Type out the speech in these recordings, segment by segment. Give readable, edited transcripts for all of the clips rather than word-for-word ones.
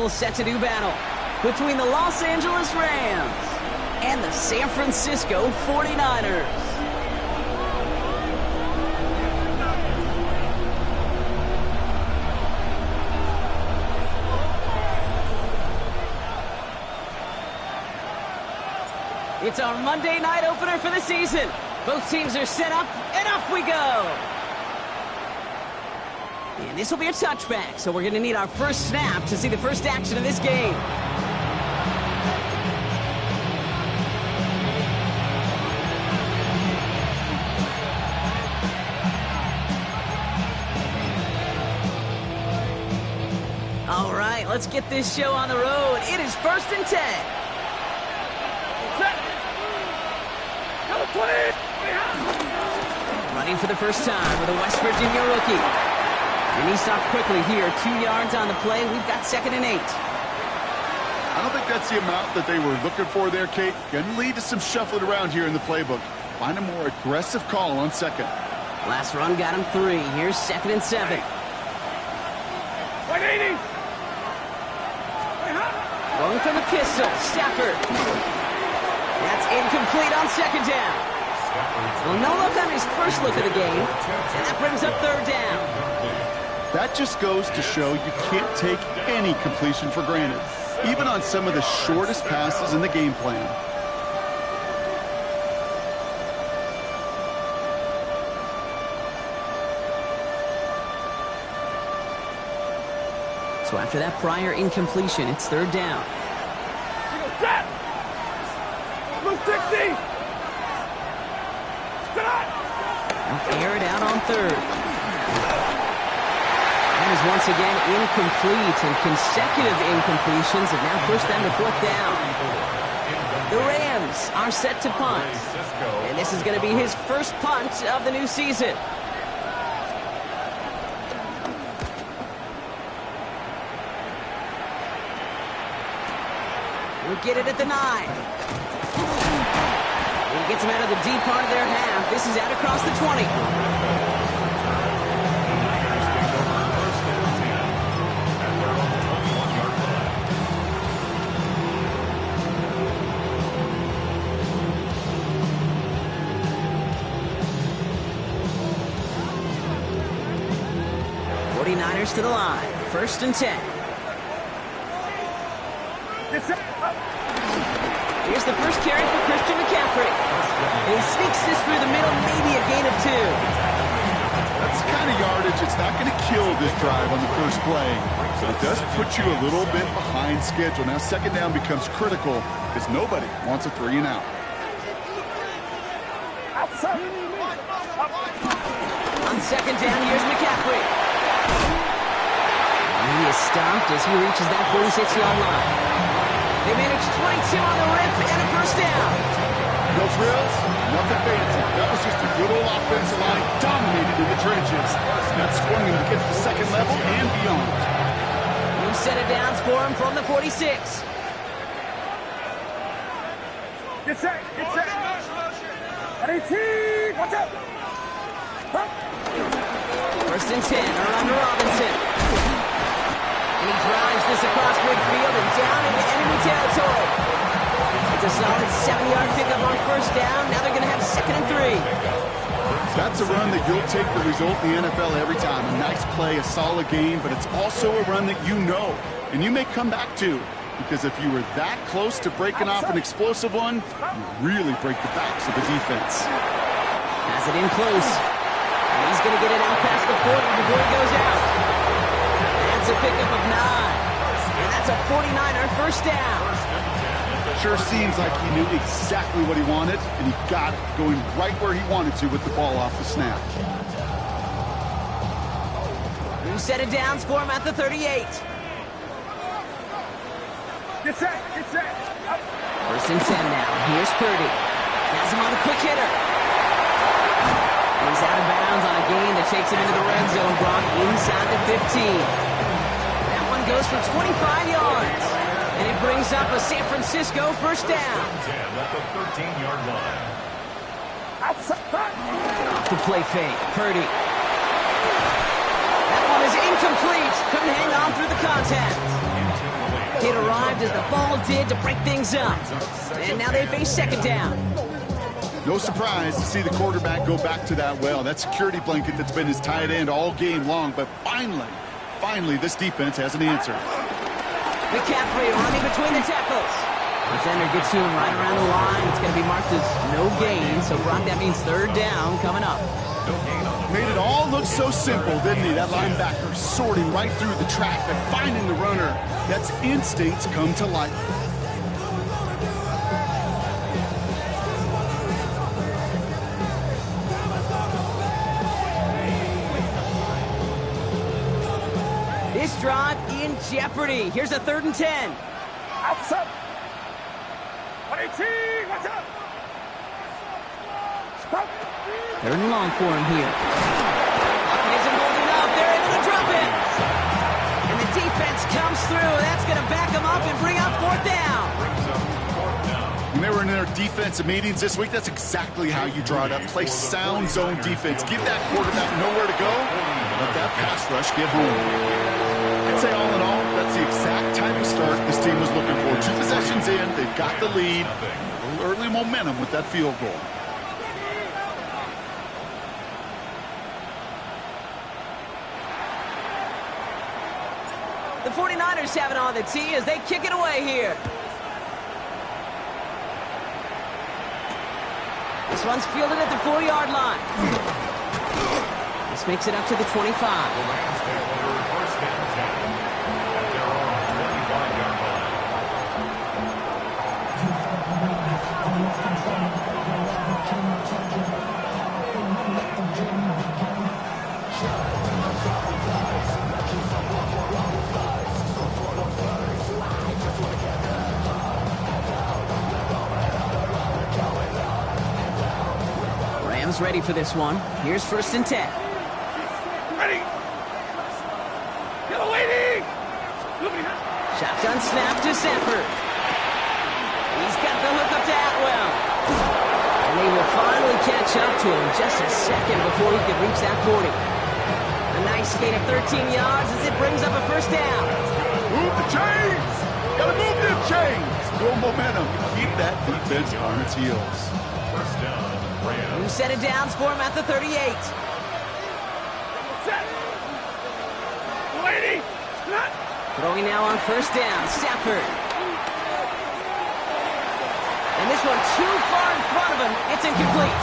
Bowl set to do battle between the Los Angeles Rams and the San Francisco 49ers. It's our Monday night opener for the season. Both teams are set up, and off we go. And this will be a touchback, so we're going to need our first snap to see the first action of this game. All right, let's get this show on the road. It is 1st and 10. Running for the first time with a West Virginia rookie. And he stopped quickly here. 2 yards on the play. We've got 2nd and 8. I don't think that's the amount that they were looking for there, Kate. Going to lead to some shuffling around here in the playbook. Find a more aggressive call on 2nd. Last run got him 3. Here's 2nd and 7. 180. Going from the pistol. Stafford. That's incomplete on 2nd down. Well, no look on his first look of the game, and that brings up 3rd down. That just goes to show you can't take any completion for granted, even on some of the shortest passes in the game plan. So after that prior incompletion, it's 3rd down. Move 60. Air it out on 3rd. That is once again incomplete, and consecutive incompletions have now pushed them to 4th down. The Rams are set to punt, and this is going to be his first punt of the new season. We'll get it at the 9. He gets them out of the deep part of their half. This is out across the 20. '49ers to the line. 1st and 10. Here's the first carry for Christian McCaffrey. He sneaks this through the middle, maybe a gain of 2. That's the kind of yardage it's not going to kill this drive on the first play, but it does put you a little bit behind schedule. Now 2nd down becomes critical because nobody wants a 3 and out. On 2nd down, here's McCaffrey. And he is stopped as he reaches that 46-yard line. They managed 22 on the rip and a 1st down. No frills, nothing fancy. That was just a good old offensive line dominated in the trenches. That swung him to get to the 2nd level and beyond. New set of downs for him from the 46. Get set. Get set. At 18. Watch out. 1st and 10. Around to Robinson. And he drives this across midfield and down into enemy territory. It's a solid 7-yard pickup on 1st down. Now they're going to have 2nd and 3. That's a run that you'll take the result in the NFL every time. A nice play, a solid game, but it's also a run that you know and you may come back to, because if you were that close to breaking off an explosive one, you really break the backs of the defense. Has it in close. And he's going to get it out past the 40 before he goes out. That's a pickup of 9. And that's a 49er 1st down. Sure seems like he knew exactly what he wanted, and he got it, going right where he wanted to with the ball off the snap. New set of downs for him at the 38. Get set. Get set. 1st and 10 now. Here's Purdy. Has him on the quick hitter. He's out of bounds on a gain that takes him into the red zone, Brock, inside the 15. That one goes for 25 yards. And it brings up a San Francisco 1st down. At the 13-yard line. Off the play fake. Purdy. That one is incomplete. Couldn't hang on through the contact. It arrived as the ball did to break things up. And now they face second down. No surprise to see the quarterback go back to that well. That security blanket that's been his tight end all game long. But finally, this defense has an answer. McCaffrey running between the tackles. Defender gets to him right around the line. It's going to be marked as no gain. So, Brock, that means third down coming up. Made it all look so simple, didn't he? That linebacker sorting right through the traffic, finding the runner. That's instincts come to life. This drive in jeopardy. Here's a 3rd and 10. Outside. 118. What's up? Stop. 3rd and long for him here. Pocket isn't holding up. They're able to drop it. And the defense comes through. That's going to back them up and bring up 4th down. When they were in their defensive meetings this week, that's exactly how you draw it up. Play sound zone defense. Give that quarterback nowhere to go. Let that pass rush get home. I'd say all in all, that's the exact type of start this team was looking for. 2 possessions in, they've got the lead. A little early momentum with that field goal. The 49ers have it on the tee as they kick it away here. This one's fielded at the 4-yard line. This makes it up to the 25. Ready for this one. Here's 1st and 10. Ready. Yellow lady. Shotgun snap to Sanford. He's got the hook up to Atwell. And they will finally catch up to him just a second before he could reach that 40. A nice gain of 13 yards as it brings up a 1st down. Move the chains. Gotta move them chains. Build momentum. Keep that defense on its heels. New set of downs for him at the 38. Set. Lady. Not. Throwing now on 1st down, Stafford. And this one too far in front of him. It's incomplete.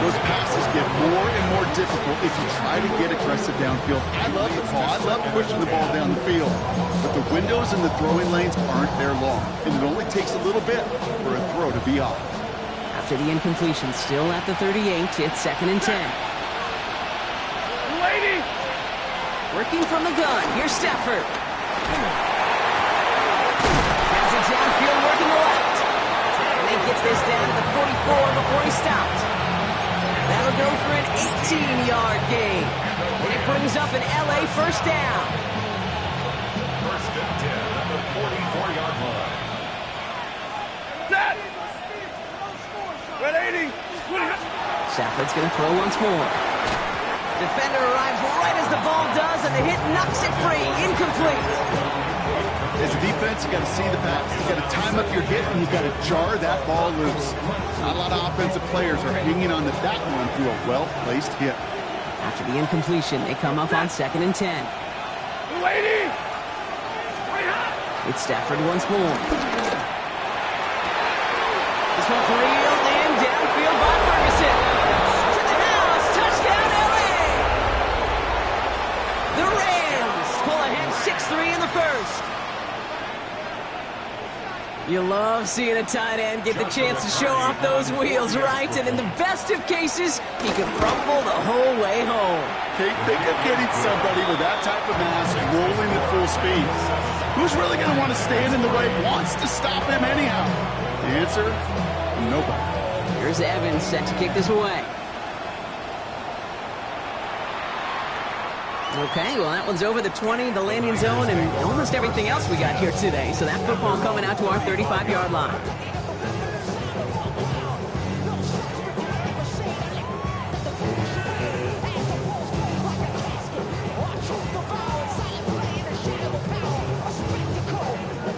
Those passes get more and more difficult if you try to get aggressive downfield. I love the ball. I love pushing the ball down the field. But the windows in the throwing lanes aren't there long. And it only takes a little bit for a throw to be off. After the incompletion, still at the 38, it's 2nd and 10. Lady. Working from the gun, here's Stafford. Has it downfield, working the left. And they get this down to the 44 before he stopped. That'll go for an 18-yard gain. And it brings up an LA 1st down. 1st and 10 at the 44-yard line. Set. 180. Stafford's going to throw once more. Defender arrives right as the ball does, and the hit knocks it free. Incomplete. As a defense, you got to see the pass. You got to time up your hit, and you got to jar that ball loose. Not a lot of offensive players are hanging on to that one through a well-placed hit. After the incompletion, they come up on 2nd and 10. Lady. It's Stafford once more. This one's reeled in downfield by Ferguson. To the house, touchdown LA! The Rams pull ahead 6-3 in the 1st. You love seeing a tight end get the chance to show off those wheels, right? And in the best of cases, he could rumble the whole way home. Okay, think of getting somebody with that type of mass rolling at full speed. Who's really going to want to stand in the way, wants to stop him anyhow? The answer, nobody. Here's Evans set to kick this away. Okay, well, that one's over the 20, the landing zone, and almost everything else we got here today. So that football coming out to our 35-yard line.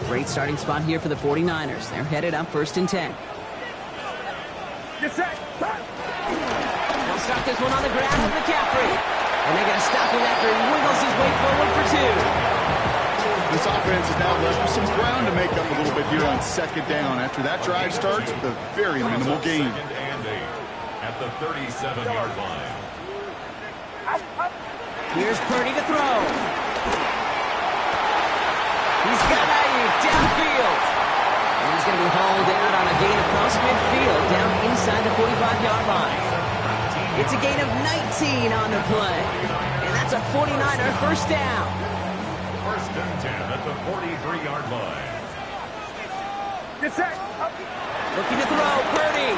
Great starting spot here for the 49ers. They're headed up 1st and 10. Get set. Start. They'll start this one on the ground with McCaffrey. And they're going to stop him after he wiggles his way forward for 2. This offense is now left with some ground to make up a little bit here on 2nd down after that drive starts with a very minimal gain. 2nd and 8 at the 37-yard line. Here's Purdy to throw. He's got Ayuk downfield. And he's going to be hauled out on a gain across midfield down inside the 45-yard line. It's a gain of 19 on the play. And that's a 49er 1st down. 1st and 10 at the 43-yard line. Get set. Looking to throw, Purdy.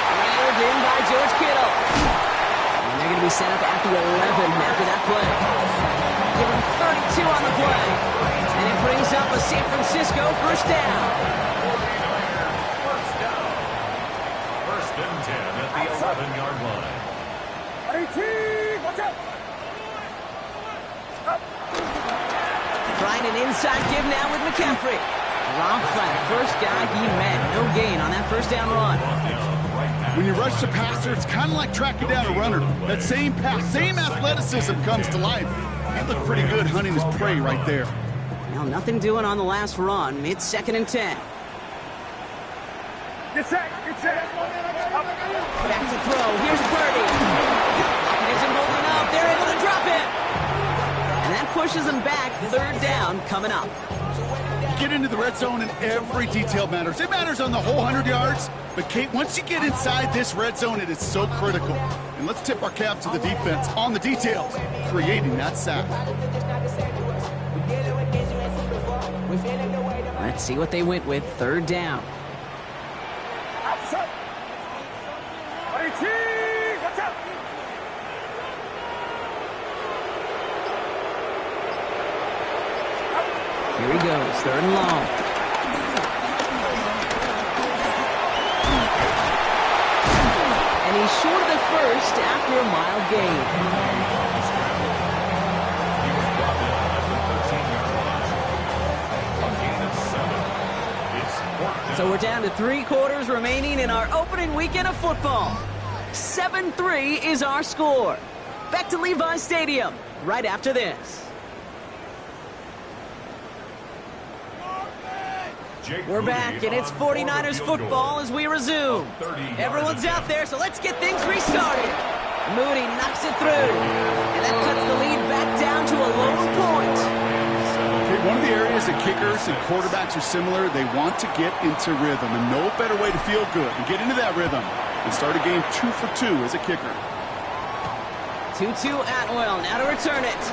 Nailed in by George Kittle. And they're going to be set up at the 11 after that play. Give him 32 on the play. And it brings up a San Francisco 1st down. 1st down. 1st and 10 at the 11-yard line. 18. Watch out. Trying an inside give now with McCaffrey. Drop flat. 1st guy he met. No gain on that 1st down run. When you rush the passer, it's kind of like tracking down a runner. That same pass, same athleticism comes to life. He looked pretty good hunting his prey right there. Well, nothing doing on the last run. It's 2nd and 10. Get set. Get set. Back to throw. Here's Purdy. Pocket isn't holding up. They're able to drop it. And that pushes them back. 3rd down coming up. You get into the red zone and every detail matters. It matters on the whole 100 yards. But, Kate, once you get inside this red zone, it is so critical. And let's tip our cap to the defense on the details, creating that sack. Let's see what they went with. 3rd down. Outside. 18. Watch out. Here he goes. 3rd and long. And he's short of the 1st after a mild gain. So we're down to 3 quarters remaining in our opening weekend of football. 7-3 is our score. Back to Levi Stadium right after this. We're back, and it's 49ers football as we resume. Everyone's out there, so let's get things restarted. Moody knocks it through, and that cuts the lead back down to a lower point. Okay, one of the areas that kickers and quarterbacks are similar, they want to get into rhythm, and no better way to feel good and get into that rhythm than start a game 2 for 2 as a kicker. 2-2 Atwell, now to return it.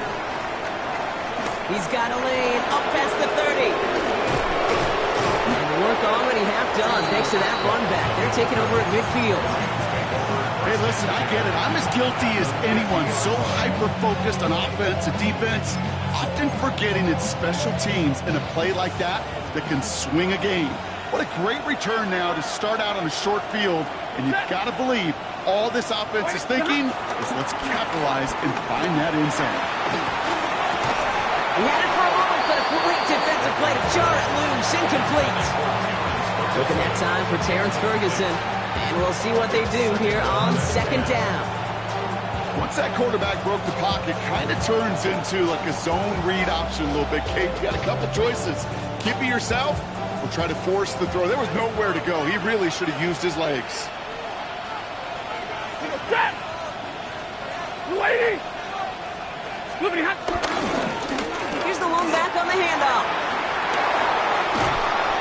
He's got a lane up past the 30. Work already half done thanks to that run back. They're taking over at midfield. Hey, listen, I get it. I'm as guilty as anyone. So hyper-focused on offense and defense, often forgetting it's special teams in a play like that that can swing a game. What a great return now to start out on a short field, and you've got to believe all this offense is thinking is let's capitalize and find that end zone. He had it for a moment, but a complete defensive play to jar it loose, incomplete. Looking that time for Terrence Ferguson, and we'll see what they do here on 2nd down. Once that quarterback broke the pocket, kind of turns into like a zone read option a little bit. Kate, you got a couple choices. Keep it yourself or try to force the throw. There was nowhere to go. He really should have used his legs. Waiting. Here's the long back on the handoff.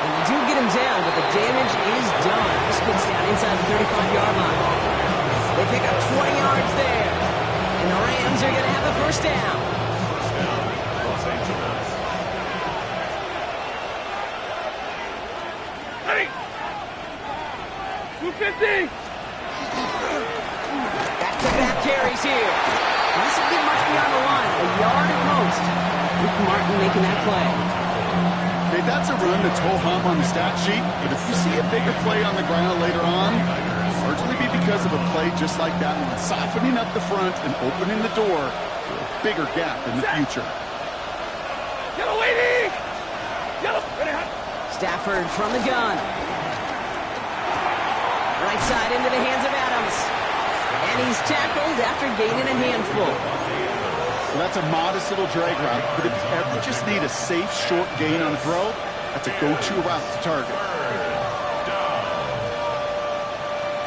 And they do get him down, but the damage is done. This gets down inside the 35-yard line. They pick up 20 yards there. And the Rams are going to have a 1st down. Los Angeles. Hey! 250! Back-to-back carries here. This will get much beyond the line. A yard at most. Luke Martin making that play. Okay, that's a run that's ho-hum on the stat sheet, but if you see a bigger play on the ground later on, largely be because of a play just like that one, softening up the front and opening the door for a bigger gap in the future. Get away! Stafford from the gun. Right side into the hands of Adams. And he's tackled after gaining a handful. Well, that's a modest little drag route, but if you ever just need a safe, short gain on a throw, that's a go-to route to target.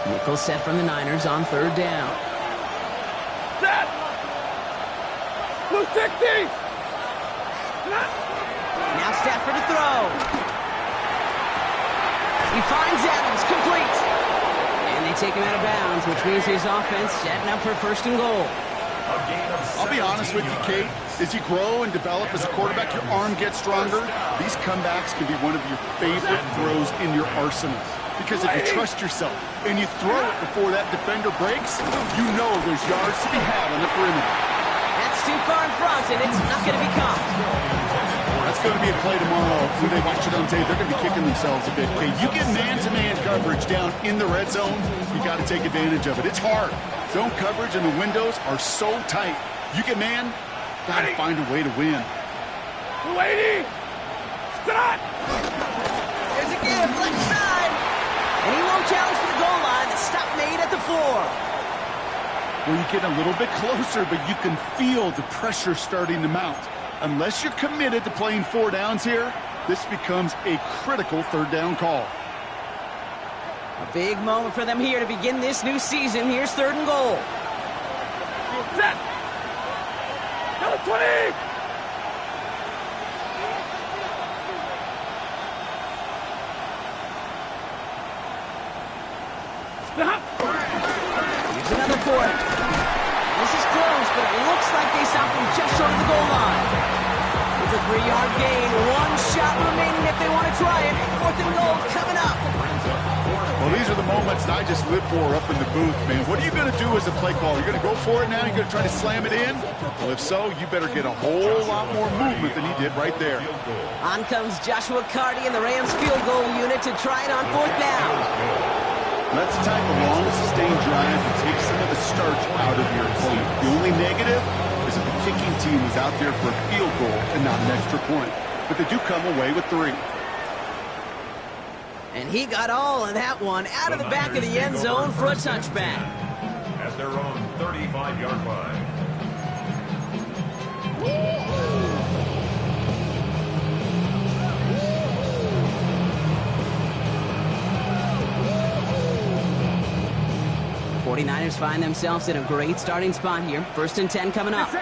Nickel set from the Niners on third down. Set! Blue 60! Now Stafford to throw. He finds Adams, complete. And they take him out of bounds, which means his offense setting up for first and goal. I'll be honest with you, Kate. As you grow and develop as a quarterback, your arm gets stronger. These comebacks can be one of your favorite throws in your arsenal. Because if you trust yourself and you throw it before that defender breaks, you know there's yards to be had on the perimeter. That's too far in front, and it's not going to be caught. That's going to be a play tomorrow. When they watch it on tape, they're going to be kicking themselves a bit. Okay, you get man-to-man coverage down in the red zone, you got to take advantage of it. It's hard. Zone coverage and the windows are so tight. You get man, got to find a way to win. 280! Stop! There's a give, left side. And he won't challenge for the goal line. The stop made at the 4. Well, you get a little bit closer, but you can feel the pressure starting to mount. Unless you're committed to playing 4 downs here, this becomes a critical third down call. A big moment for them here to begin this new season. Here's third and goal. Set! Number 20! Stop! Here's another 4. This is close, but it looks like they stopped him just short of the goal line. It's a 3-yard gain. 1 shot remaining if they want to try it. Fourth and goal coming up. Well, these are the moments that I just live for up in the booth, man. What are you going to do as a play caller? You're going to go for it now? You're going to try to slam it in? Well, if so, you better get a whole lot more movement than he did right there. On comes Joshua Carty and the Rams field goal unit to try it on fourth down. That's the type of long, sustained drive that takes some of the starch out of your opponent. The only negative is that the kicking team is out there for a field goal and not an extra point. But they do come away with 3. And he got all of that one out of the back of the end zone for a touchback. At their own 35-yard line. The 49ers find themselves in a great starting spot here. First and 10 coming up. From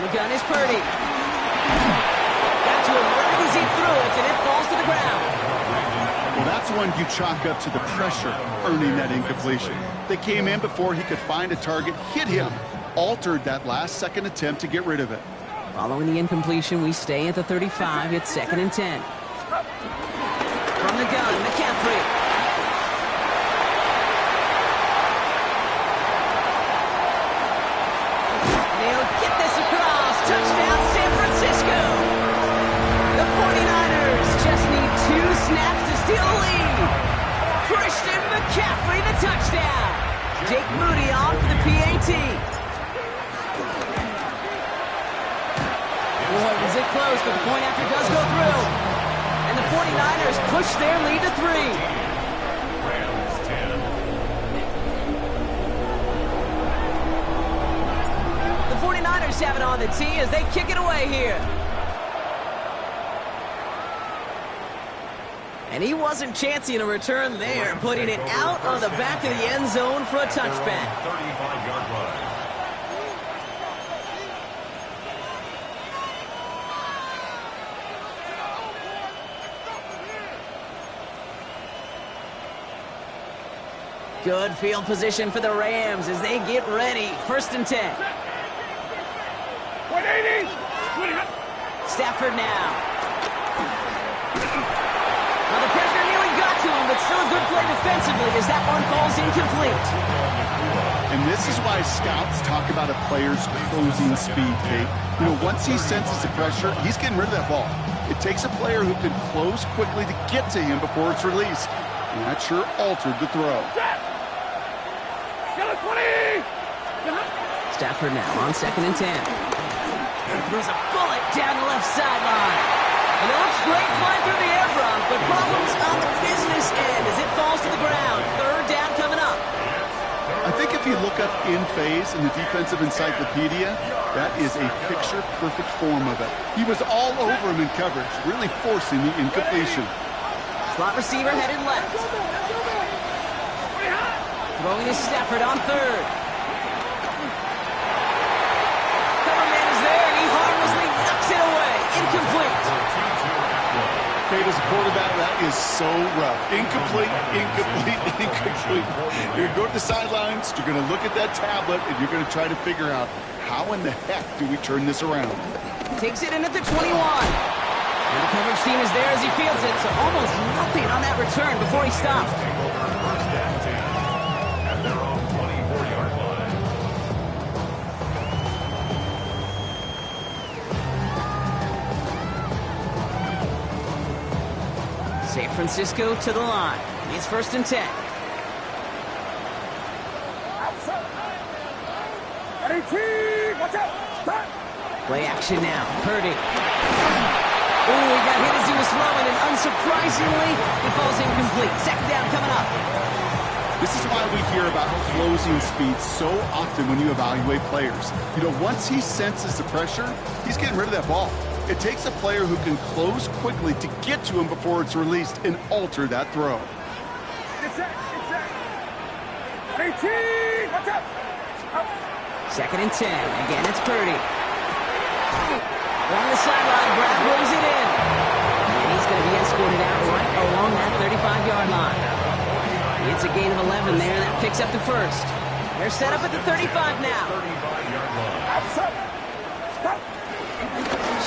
the gun is Purdy. Got to him right as he threw it, and it falls to the ground. Well, that's one you chalk up to the pressure earning that incompletion. They came in before he could find a target, hit him, altered that last-second attempt to get rid of it. Following the incompletion, we stay at the 35. It's 2nd and 10. From the gun, McCaffrey. They'll get this across. Touchdown, San Francisco. The 49ers just need 2 snaps to steal a lead. Christian McCaffrey, the touchdown. Jake Moody on for the PAT. Boy, was it close, but the point after does go through. And the 49ers push their lead to 3. Rams 10. The 49ers have it on the tee as they kick it away here. And he wasn't chancing a return there, putting it out on the back of the end zone for a touchback. 35-yard line. Good field position for the Rams as they get ready. First and 10. 180! Stafford now. Well, the pressure nearly got to him, but still a good play defensively as that one falls incomplete. And this is why scouts talk about a player's closing speed, Kate. You know, once he senses the pressure, he's getting rid of that ball. It takes a player who can close quickly to get to him before it's released. And that sure altered the throw. Get a 20! Stafford now on 2nd and 10. Throws a bullet down the left sideline. And it looks great flying through the air, Bronk, but problems on the business end as it falls to the ground. Third down coming up. I think if you look up in phase in the defensive encyclopedia, that is a picture-perfect form of it. He was all over him in coverage, really forcing the incompletion. Slot receiver headed left. Throwing to Stafford on third. Cover man is there, and he harmlessly knocks it away. Incomplete. Kate, as a quarterback, that is so rough. Incomplete, incomplete, incomplete. You're going to go to the sidelines, you're going to look at that tablet, and you're going to try to figure out how in the heck do we turn this around. Takes it in at the 21. And the coverage team is there as he fields it, so almost nothing on that return before he stopped. San Francisco to the line. It's 1st and 10. Play action now. Purdy. Ooh, he got hit as he was throwing, and unsurprisingly, he falls incomplete. Second down coming up. This is why we hear about closing speed so often when you evaluate players. You know, once he senses the pressure, he's getting rid of that ball. It takes a player who can close quickly to get to him before it's released and alter that throw. Second and 10. Again, it's Purdy. Along the sideline, Brad brings it in. And he's going to be escorted out right along that 35-yard line. It's a gain of 11 there. That picks up the first. They're set up at the 35 now.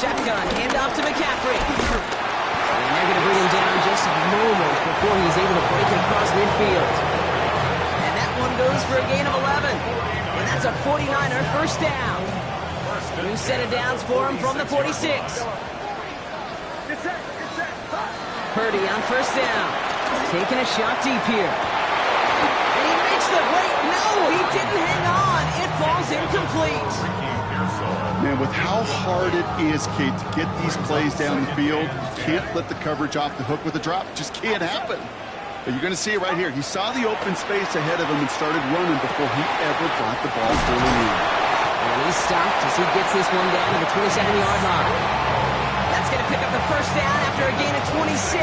Shotgun, hand off to McCaffrey. And they're going to bring him down just moments before he's able to break it across midfield. And that one goes for a gain of 11. And that's a 49er first down. New set of downs for him from the 46. Purdy on first down. Taking a shot deep here. And he makes the wait. No, he didn't hang on. It falls incomplete. Man, with how hard it is, Kate, to get these plays down the field, you can't let the coverage off the hook with a drop. It just can't happen. But you're going to see it right here. He saw the open space ahead of him and started running before he ever brought the ball fully in. And he's stopped as he gets this one down to the 27-yard line. That's going to pick up the first down after a gain of 26.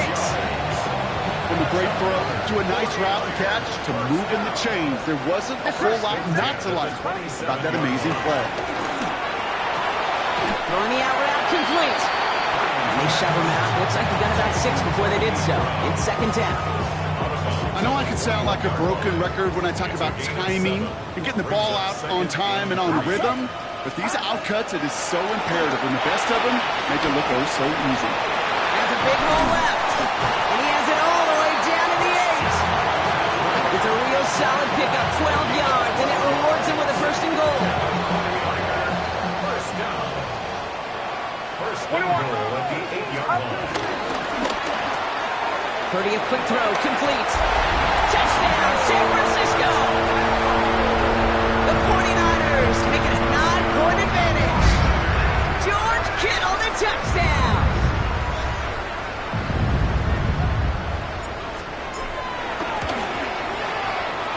From a great throw to a nice route and catch to moving the chains. There wasn't a whole lot not to like about that amazing play. Throwing the out route complete. And they shove him out. Looks like he got about 6 before they did so. It's second down. I know I can sound like a broken record when I talk about timing and getting the ball out on time and on rhythm, but these outcuts, it is so imperative, and the best of them make it look oh so easy. Has a big hole left, and he has it all the way down to the 8. It's a real solid pickup, 12 yards, and it rewards him with a first and goal. First and goal at the 8-yard line. Purdy, a quick throw, complete. Touchdown, San Francisco! The 49ers making a 9-point advantage. George Kittle, the touchdown!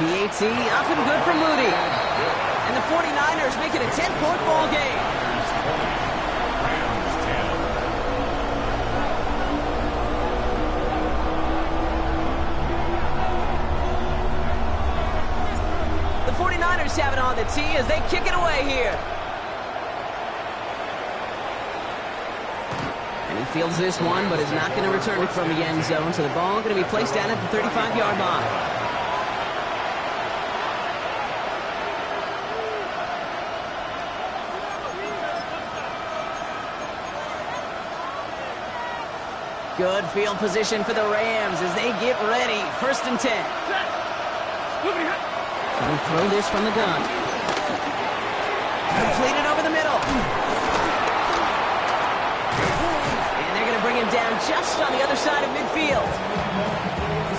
PAT up and good for Moody. And the 49ers make it a 10-point ball game. The 49ers have it on the tee as they kick it away here. And he fields this one, but is not going to return it from the end zone, so the ball going to be placed down at the 35-yard line. Good field position for the Rams as they get ready. First and 10. They'll throw this from the gun. Completed over the middle. And they're going to bring him down just on the other side of midfield.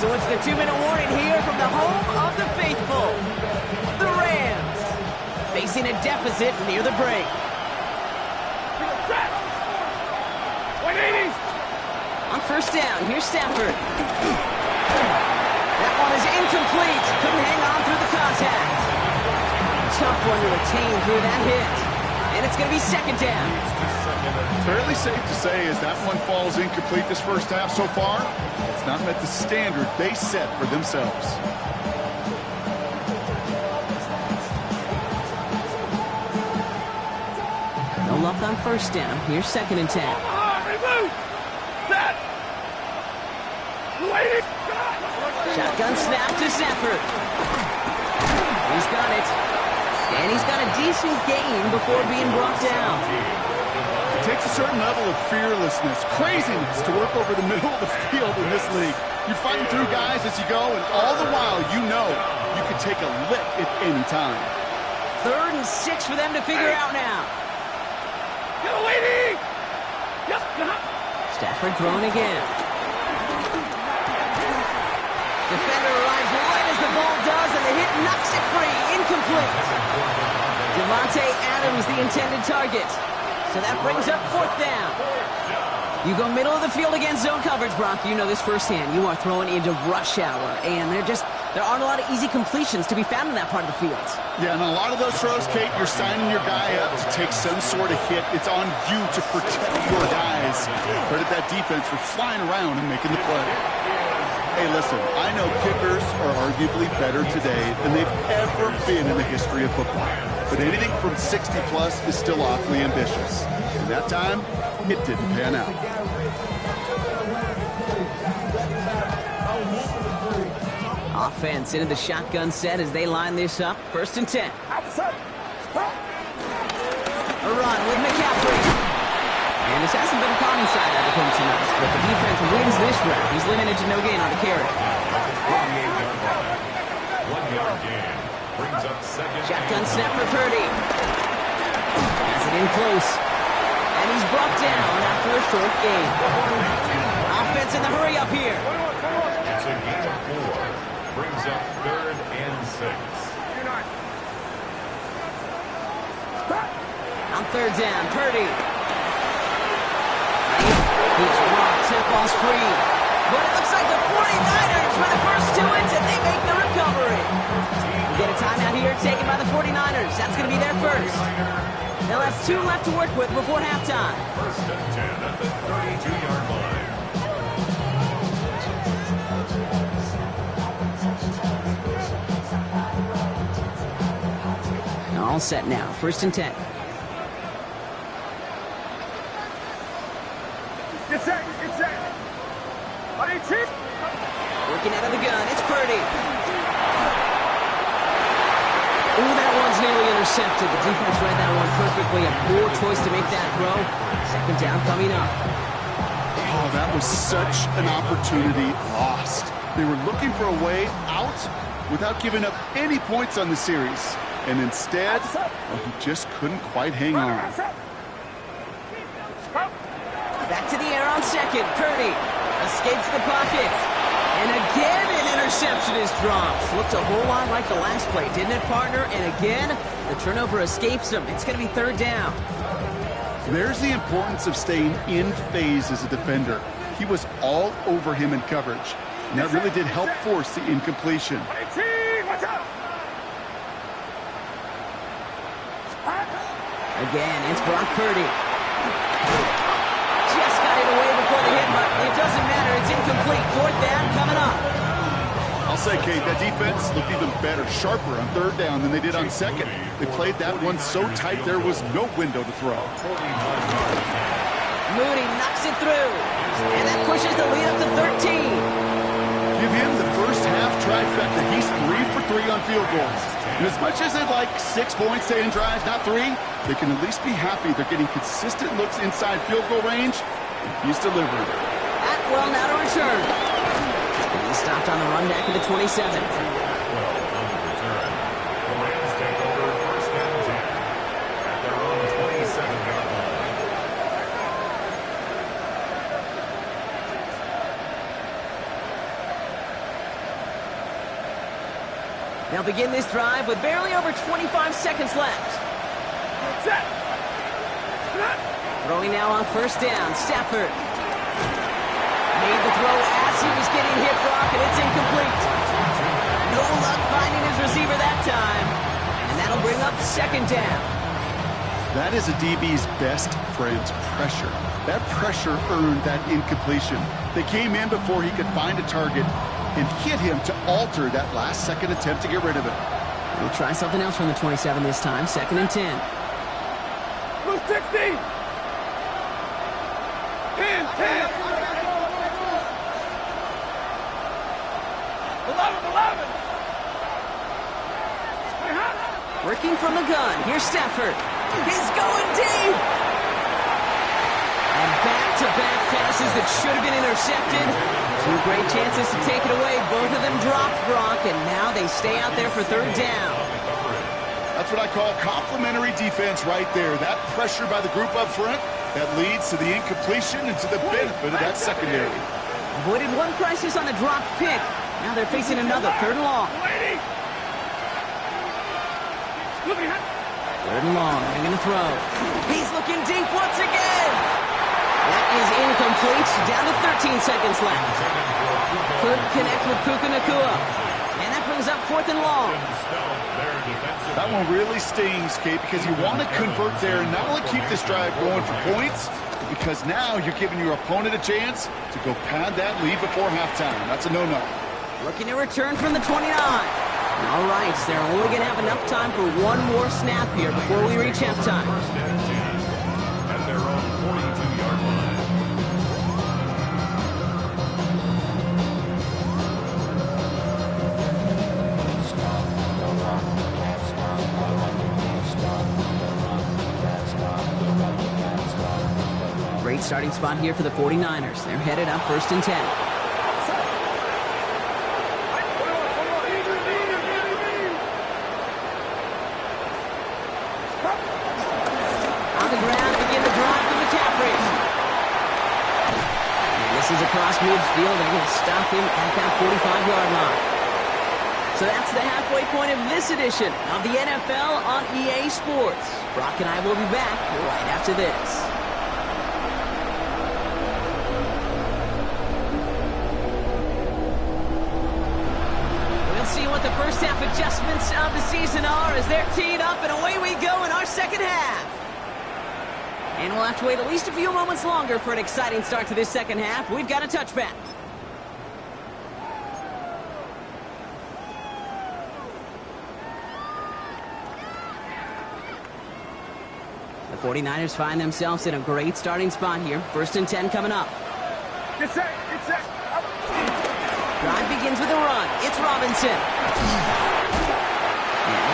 So it's the 2-minute warning here from the home of the faithful. The Rams facing a deficit near the break. On first down, here's Stafford. That one is incomplete. Couldn't hang on through the contact. Tough one to retain through that hit. And it's going to be second down. Fairly safe to say as that one falls incomplete this first half so far, it's not met the standard they set for themselves. No luck on first down. Here's second and 10. Remove! Set! Waiting! Shotgun snap to Stafford. He's got it. And he's got a decent gain before being brought down. It takes a certain level of fearlessness, craziness to work over the middle of the field in this league. You're fighting through guys as you go, and all the while you know you can take a lick at any time. 3rd and 6 for them to figure out now. Get waiting! Yep. Stafford throwing again. Defender arrives right as the ball does, and the hit knocks it free. Incomplete. Devontae Adams, the intended target. So that brings up 4th down. You go middle of the field against zone coverage, Brock. You know this firsthand. You are throwing into rush hour, and there aren't a lot of easy completions to be found in that part of the field. Yeah, and a lot of those throws, Kate, you're signing your guy up to take some sort of hit. It's on you to protect your guys. Credit that defense for flying around and making the play. Hey, listen, I know kickers are arguably better today than they've ever been in the history of football. But anything from 60-plus is still awfully ambitious. And that time, it didn't pan out. Offense into the shotgun set as they line this up. 1st and 10. A run with McCaffrey. And this hasn't been a common side out of him tonight, but the defense wins this round. He's limited to no gain on the carry. 1-yard gain. Brings up second. Shotgun snap for Purdy. Has it in close. And he's brought down after a short gain. Offense in the hurry up here. It's a gain of 4. Brings up 3rd and 6. On 3rd down, Purdy. He's blocked, tip ball's free. But it looks like the 49ers were the first to it, and they make the recovery. We get a timeout here taken by the 49ers. That's going to be their first. They'll have 2 left to work with before halftime. 1st and 10 at the 32-yard line. All set now. 1st and 10. Get set! Working out of the gun. It's Purdy. Ooh, that one's nearly intercepted. The defense read that one perfectly. A poor choice to make that throw. 2nd down coming up. Oh, that was such an opportunity lost. They were looking for a way out without giving up any points on the series. And instead, well, he just couldn't quite hang on. Back to the air on 2nd. Purdy escapes the pocket. And again, an interception is dropped. Looked a whole lot like the last play, didn't it, partner? And again, the turnover escapes him. It's going to be 3rd down. There's the importance of staying in phase as a defender. He was all over him in coverage. And that really did help force the incompletion. Again, it's Brock Purdy. Just got it away before the hit, but it doesn't matter. It's incomplete. 4th down coming up. I'll say, Kate, that defense looked even better, sharper on 3rd down than they did on 2nd. They played that one so tight there was no window to throw. Moody knocks it through. And that pushes the lead up to 13. Give him the first half trifecta. He's 3 for 3 on field goals. And as much as they'd like 6 points to end drives, not 3, they can at least be happy they're getting consistent looks inside field goal range. He's delivered. Atwell now to return. And he stopped on the run back at the 27. On the return. The Rams take over 1st and 10 at their own 27-yard line. They'll begin this drive with barely over 25 seconds left. Set! Throwing now on 1st down, Stafford. made the throw as he was getting hit, Brock, and it's incomplete. No luck finding his receiver that time. And that'll bring up second down. That is a DB's best friend, pressure. That pressure earned that incompletion. They came in before he could find a target and hit him to alter that last-second attempt to get rid of it. We'll try something else from the 27 this time, 2nd and 10. Blue 60. 10, 10. 11. Working from the gun. Here's Stafford. He's going deep. And back-to-back passes that should have been intercepted. 2 great chances to take it away. Both of them dropped, Brock, and now they stay out there for 3rd down. That's what I call complementary defense right there. That pressure by the group up front, that leads to the incompletion and to the benefit of that secondary. Avoided one crisis on the dropped pick. Now they're facing another 3rd and long. 3rd and long, they're going to throw. He's looking deep once again. That is incomplete. Down to 13 seconds left. Could connect with Puka Nacua. And that brings up 4th and long. That one really stings, Kate, because you want to convert there and not only keep this drive going for points, but because now you're giving your opponent a chance to go pad that lead before halftime. That's a no-no. Looking to return from the 29. All right, so they're only going to have enough time for one more snap here before we reach halftime. At their own 42-yard line. Great starting spot here for the 49ers. They're headed up 1st and 10. Across midfield, they're going to stop him at that 45-yard line. So that's the halfway point of this edition of the NFL on EA Sports. Brock and I will be back right after this. We'll see what the first half adjustments of the season are as they're teed up, and away we go in our second half. And we'll have to wait at least a few moments longer for an exciting start to this second half. We've got a touchback. The 49ers find themselves in a great starting spot here. 1st and 10 coming up. Get set. Drive begins with a run. It's Robinson. And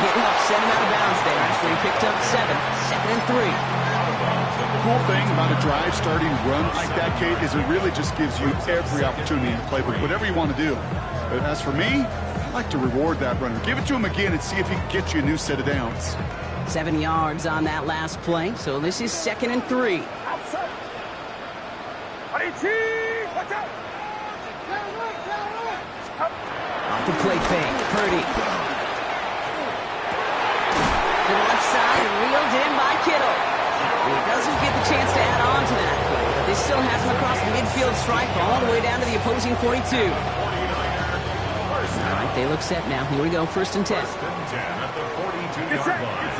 hit helps send him out of bounds there after he picked up 7. 2nd and 3. The cool thing about a drive starting run like that, Kate, is it really just gives you every opportunity to play with whatever you want to do. But as for me, I like to reward that runner. Give it to him again and see if he can get you a new set of downs. 7 yards on that last play, so this is 2nd and 3. Outside. Watch out. Off the play fake, Purdy. To the left side, reeled in by Kittle. And he doesn't get the chance to add on to that play, but this still has him across the midfield stripe all the way down to the opposing 42. All right, they look set now. Here we go, 1st and 10. 1st and 10 at the 42-yard line.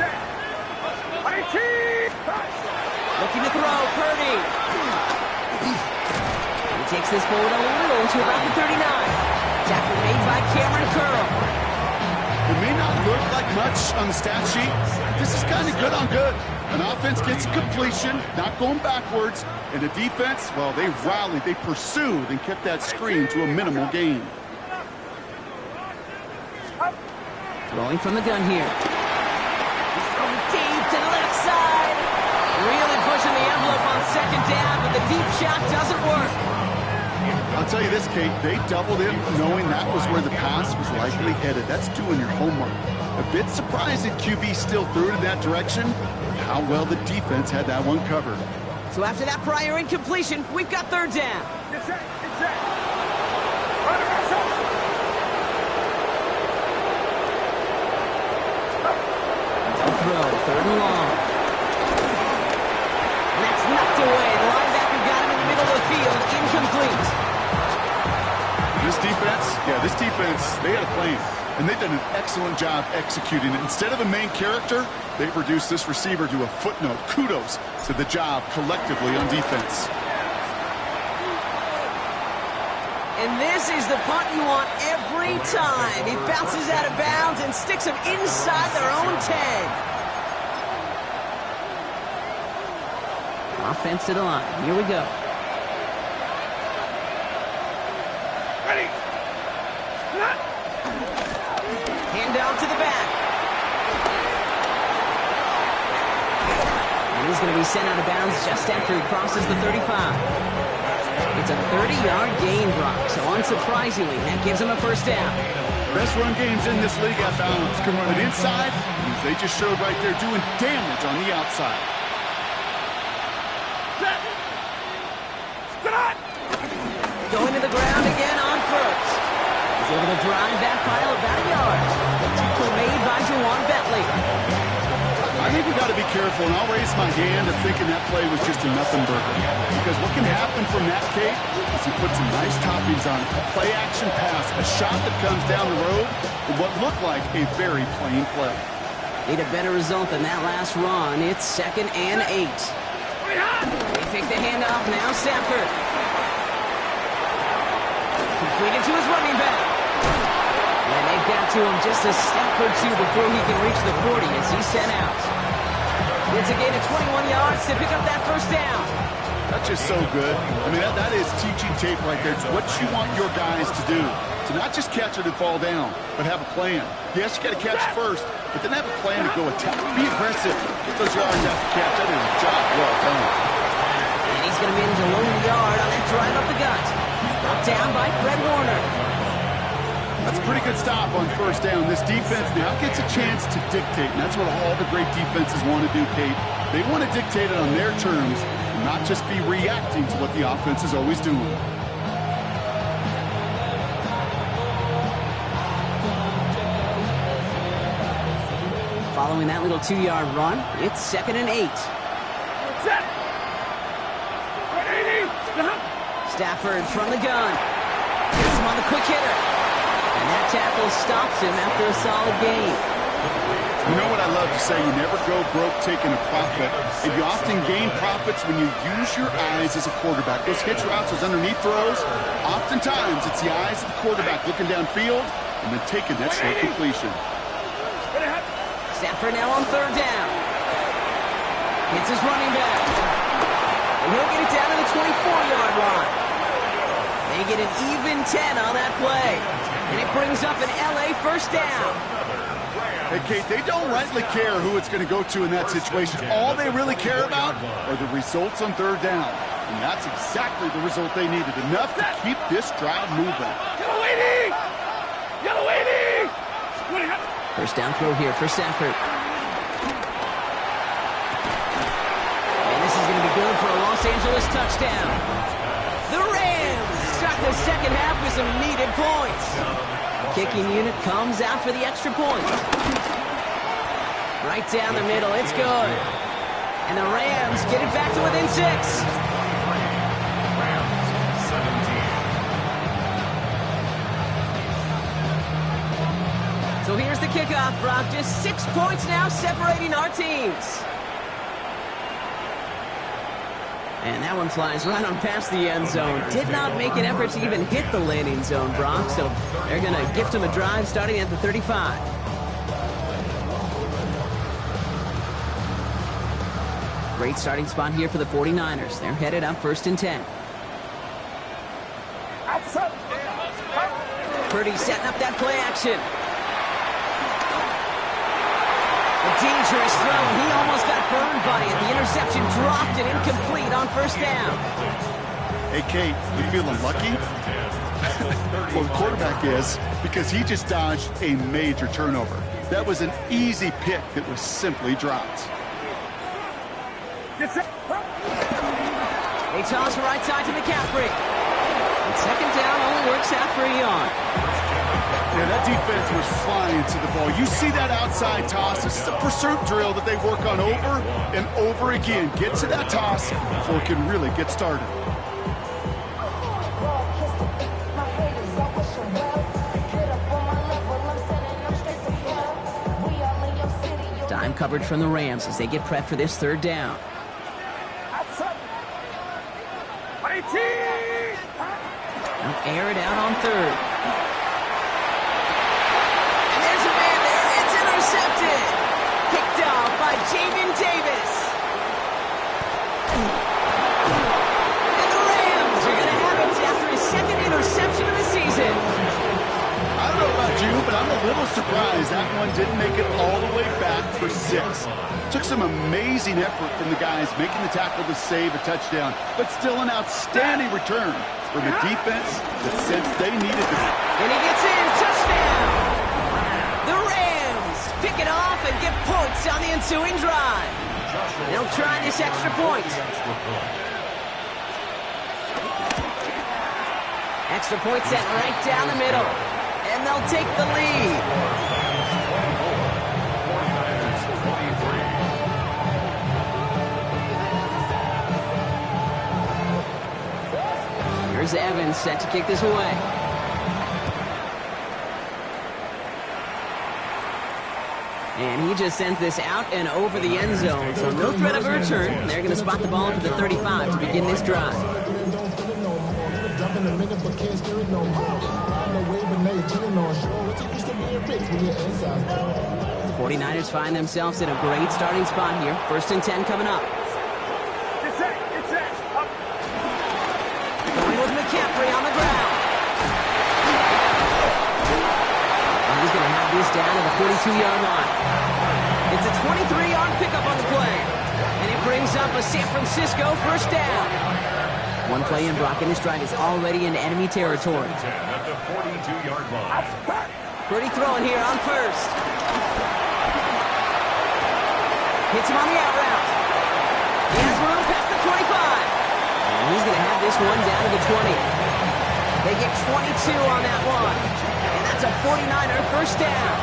Looking to throw, Purdy. He takes this forward a little to about the 39. Tackle made by Cameron Curl. It may not look like much on the stat sheet. This is kind of good on good. An offense gets completion, not going backwards, and the defense, well, they rallied, they pursued, and kept that screen to a minimal gain. Throwing from the gun here. He's throwing deep to the left side. Really pushing the envelope on 2nd down, but the deep shot doesn't work. I'll tell you this, Kate, they doubled him knowing that was where the pass was likely headed. That's doing your homework. A bit surprising QB still threw it in that direction. How well the defense had that one covered. So after that prior incompletion, we've got 3rd down. Get set. Throw, 3rd and long. And that's knocked away. The linebacker got him in the middle of the field. Incomplete. This defense, they had a plan, and they've done an excellent job executing it. Instead of a main character, they've reduced this receiver to a footnote. Kudos to the job collectively on defense. And this is the punt you want every time. He bounces out of bounds and sticks them inside their own 10. Offense to the line. Here we go. Ready. Hand out to the back. And he's going to be sent out of bounds just after he crosses the 35. It's a 30-yard gain, Brock, so unsurprisingly, that gives him a first down. Best run games in this league at bounds can run it inside, as they just showed right there doing damage on the outside. Going to the ground again on first. He's able to drive that pile about a yard. Tackle made by Juwan Bentley. I think we got to be careful, and I'll raise my hand of thinking that play was just a nothing burger. Because what can happen from that, Kate, is he puts some nice toppings on it. A play-action pass, a shot that comes down the road for what looked like a very plain play. Need a better result than that last run. It's 2nd and 8. They fake the handoff now. Stafford. Completed to his running back. And they've got to him just a step or two before he can reach the 40 as he's sent out. It's a gain of 21 yards to pick up that first down. That's just so good. I mean, that is teaching tape right there. It's what you want your guys to do. To not just catch it and fall down, but have a plan. Yes, you got to catch it first, but then have a plan to go attack. Be aggressive. Get those yards after catch. That is a job well done. And he's going to manage a lone yard on that drive up the gut. Brought down by Fred Warner. That's a pretty good stop on first down. This defense now gets a chance to dictate, and that's what all the great defenses want to do, Kate. They want to dictate it on their terms and not just be reacting to what the offense is always doing. Following that little 2-yard run, it's 2nd and 8. Set. Stafford from the gun. Gets him on the quick hitter. And that tackle stops him after a solid gain. You know what I love to say? You never go broke taking a profit. And you often gain profits when you use your eyes as a quarterback. Those hitch routes, those underneath throws, oftentimes it's the eyes of the quarterback looking downfield and then taking that short completion. Stafford now on 3rd down. Hits his running back. And he'll get it down to the 24-yard line. They get an even 10 on that play. And it brings up an LA first down. Hey, Kate, they don't rightly care who it's going to go to in that situation. All they really care about are the results on 3rd down. And that's exactly the result they needed. Enough to keep this drive moving. Yellow waiting! Yellow waiting! First down throw here for Stafford. And this is going to be good for a Los Angeles touchdown. The Rams start the second half with some needed points. Kicking unit comes out for the extra point. Right down the middle, it's good. And the Rams get it back to within 6. Rams 17. So here's the kickoff, Brock. Just 6 points now separating our teams. And that one flies right on past the end zone. Did not make an effort to even hit the landing zone, Brock. So they're going to gift him a drive starting at the 35. Great starting spot here for the 49ers. They're headed up 1st and 10. Purdy setting up that play action. A dangerous throw. He almost got burned by it. The interception dropped and incomplete on 1st down. Hey, Kate, you feeling lucky? Well, the quarterback is, because he just dodged a major turnover. That was an easy pick that was simply dropped. They toss right side to McCaffrey. And 2nd down only works out for a yard. Yeah, that defense was flying to the ball. You see that outside toss. This is a pursuit drill that they work on over and over again. Get to that toss before it can really get started. coverage from the Rams as they get prepped for this third down. They'll air it out on third. And there's a man there. It's intercepted. Picked off by Jamin Davis. And the Rams are going to have it after his second interception of the season. I don't know about you, but I'm a little surprised that one didn't make it all the way back for 6. Took some amazing effort from the guys making the tackle to save a touchdown, but still an outstanding return from a defense that sensed they needed to. And he gets in, touchdown! The Rams pick it off and get points on the ensuing drive. They'll try this extra point. Extra point set right down the middle. And they'll take the lead. Here's Evans set to kick this away. And he just sends this out and over the end zone. So no threat of a return. They're going to spot the ball into the 35 to begin this drive. 49ers find themselves in a great starting spot here. 1st and 10 coming up. Going with McCaffrey on the ground. And he's going to have this down at the 42-yard line. It's a 23-yard pickup on the play. And it brings up a San Francisco 1st down. One play in, Brock, and this drive is already in enemy territory. At the 42-yard line. Pretty throwing here on 1st. Hits him on the out route. He has room past the 25. And he's going to have this one down to the 20. They get 22 on that one. And that's a 49er 1st down.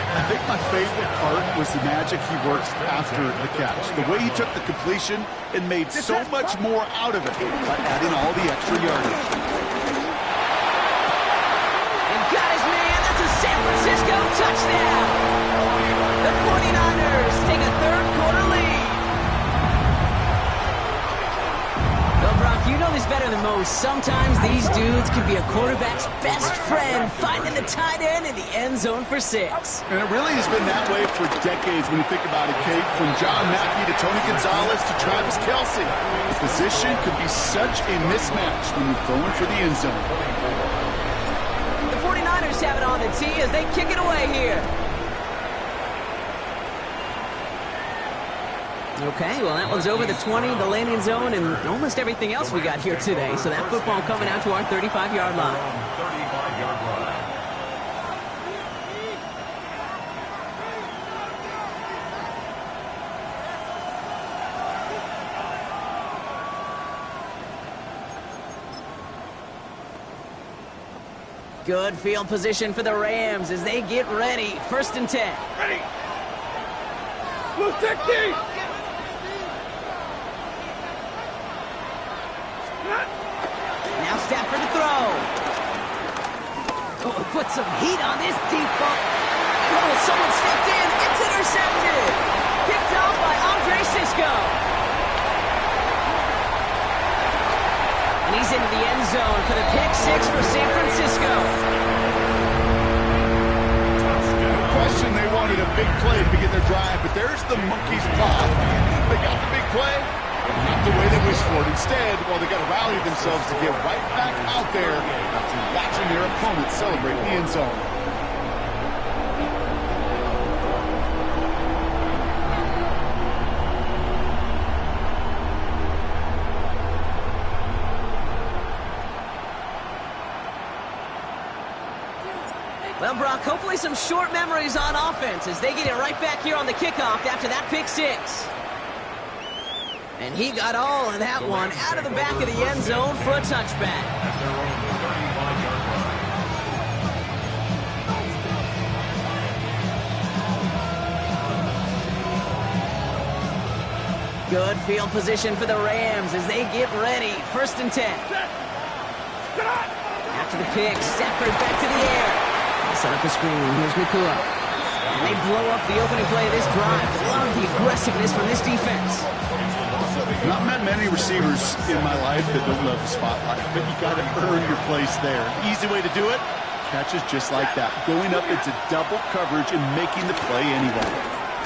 I think my favorite part was the magic he worked after the catch. The way he took the completion and made so much more out of it by adding all the extra yardage. And got his man. That's a San Francisco touchdown. The 49ers take a third-quarter lead. Well, Brock, you know this better than most. Sometimes these dudes can be a quarterback's best friend, finding the tight end in the end zone for 6. And it really has been that way for decades when you think about it, Kate. From John Mackey to Tony Gonzalez to Travis Kelce. Position could be such a mismatch when you're going for the end zone. The 49ers have it on the tee as they kick it away here. Okay, well, that one's over the 20, the landing zone, and almost everything else we got here today. So that football coming out to our 35-yard line. 35-yard line. Good field position for the Rams as they get ready. 1st and 10. Ready. Blue 60. Now Stafford to throw. Oh, put some heat on this deep ball. Oh, someone stepped in. It's intercepted. Picked off by Andre Sisco. And he's into the end zone for the pick 6 for San Francisco. No question they wanted a big play to begin their drive, but there's the monkey's paw. They got the big play. Not the way they wished for it. Instead, well, they got to rally themselves to get right back out there after watching their opponent celebrate the end zone. Well, Brock, hopefully some short memories on offense as they get it right back here on the kickoff after that pick 6. And he got all of that one out of the back of the end zone for a touchback. At their own 35-yard line. Good field position for the Rams as they get ready. 1st and 10. After the pick, Stafford back to the air. Set up the screen. Here's Nakua. And they blow up the opening play of this drive. Love the aggressiveness from this defense. Not met many receivers in my life that don't love the spotlight, but you got to earn your place there. Easy way to do it, catches just like that, going up into double coverage and making the play anyway.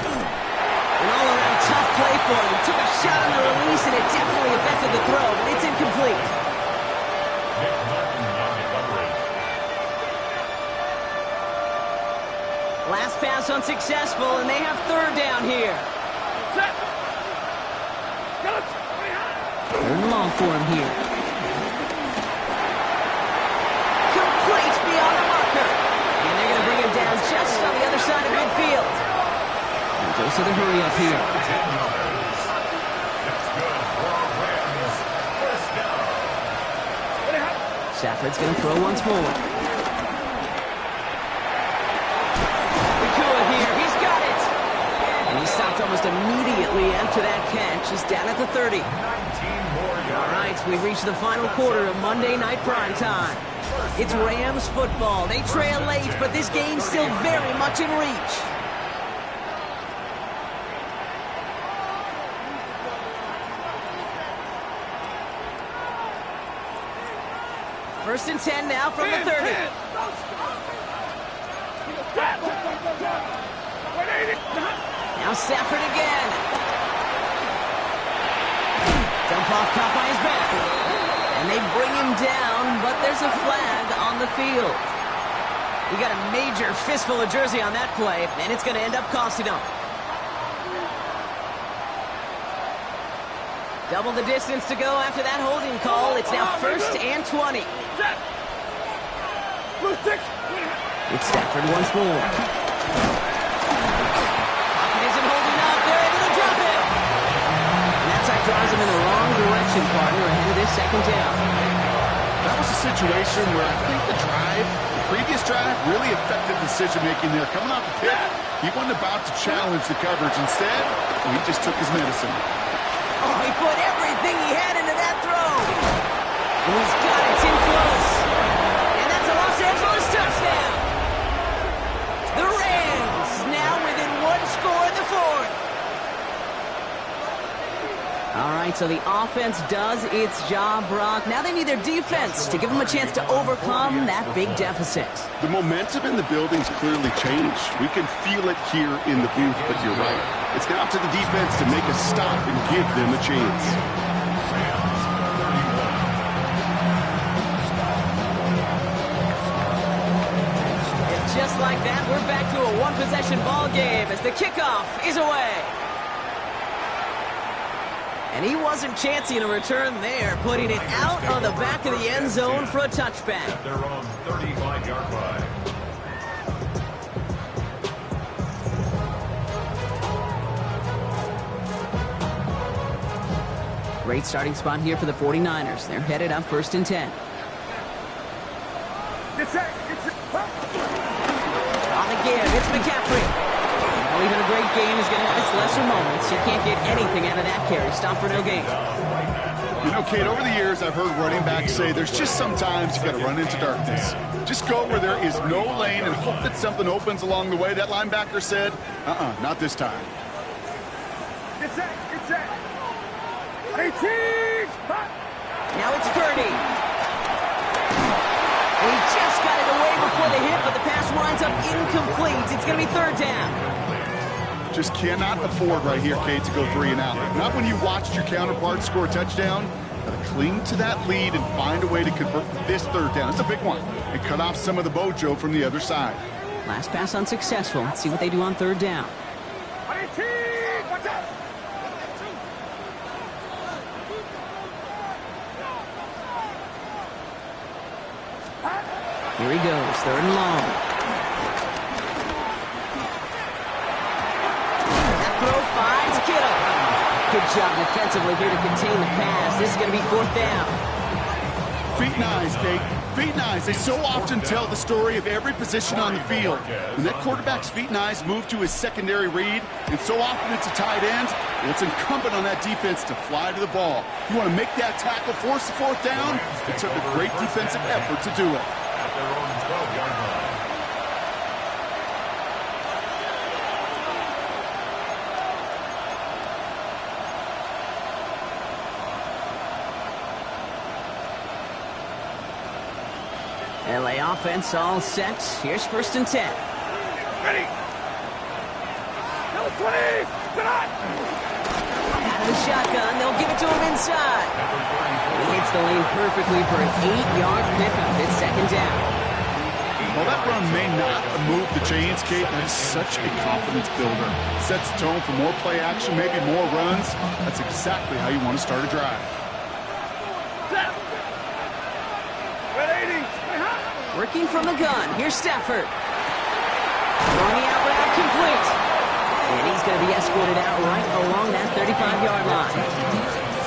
An all-around tough play for him. He took a shot on the release, and it definitely affected the throw, but it's incomplete. Last pass unsuccessful, and they have third down here. Third and long for him here. Complete beyond the marker. And they're going to bring him down just on the other side of midfield. And goes to the hurry up here. Stafford's going to throw once more. He's got it. And he stopped almost immediately after that catch. He's down at the 30. All right, we've reached the final quarter of Monday Night Primetime. It's Rams football. They trail late, but this game's still very much in reach. First and 10 now from the 30. Now Stafford again. Dump off caught by his back. And they bring him down, but there's a flag on the field. He got a major fistful of jersey on that play, and it's going to end up costing him. Double the distance to go after that holding call. It's now first and 20. It's Stafford once more. Pocket isn't holding up. They're able to drop it. And that side drives him in the wrong direction, partner, ahead of this second down. That was a situation where I think the previous drive, really affected decision-making there. Coming off the pick, he wasn't about to challenge the coverage. Instead, he just took his medicine. Oh, he put everything he had into that throw. And he's got it in close. And that's a Los Angeles touchdown. The Rams now within one score in the fourth. All right, so the offense does its job, Brock. Now they need their defense to give them a chance to overcome that big deficit. The momentum in the building's clearly changed. We can feel it here in the booth, but you're right. It's now up to the defense to make a stop and give them a chance. And just like that, we're back to a one-possession ball game as the kickoff is away. And he wasn't chancing a return there, putting it out on the back of the end zone for a touchback. They're on 35-yard line. Great starting spot here for the 49ers. They're headed up first and 10. On the give, it's McCaffrey. Well, even a great game is going to have its lesser moments. You can't get anything out of that carry. Stop for no gain. You know, Kate, over the years, I've heard running backs say there's just sometimes you got to run into darkness. Just go where there is no lane and hope that something opens along the way. That linebacker said, not this time. Get set. Now it's Purdy. And he just got it away before the hit, but the pass winds up incomplete. It's going to be third down. Just cannot afford right here, Kate, to go 3 and out. Not when you watched your counterpart score a touchdown. Got to cling to that lead and find a way to convert this third down. It's a big one. And cut off some of the mojo from the other side. Last pass unsuccessful. Let's see what they do on third down. Watch out. Here he goes, third and long. That throw finds Kittle. Good job defensively here to contain the pass. This is going to be fourth down. Feet and eyes, Kate. Feet and eyes. They so often tell the story of every position on the field. When that quarterback's feet and eyes move to his secondary read, and so often it's a tight end, it's incumbent on that defense to fly to the ball. You want to make that tackle, force the fourth down? It took a great defensive effort to do it. At their own 12-yard line. LA offense all set. Here's 1st and 10. Ready. Number 20. Tonight. Out of the shotgun, they'll give it to him inside. He hits the lane perfectly for an 8-yard pickup. It's 2nd down. Well, that run may not move the chains, Kate. That is such a confidence builder. Sets the tone for more play action, maybe more runs. That's exactly how you want to start a drive. 180. Working from the gun. Here's Stafford. Throwing the out route complete. And he's going to be escorted out right along that 35-yard line.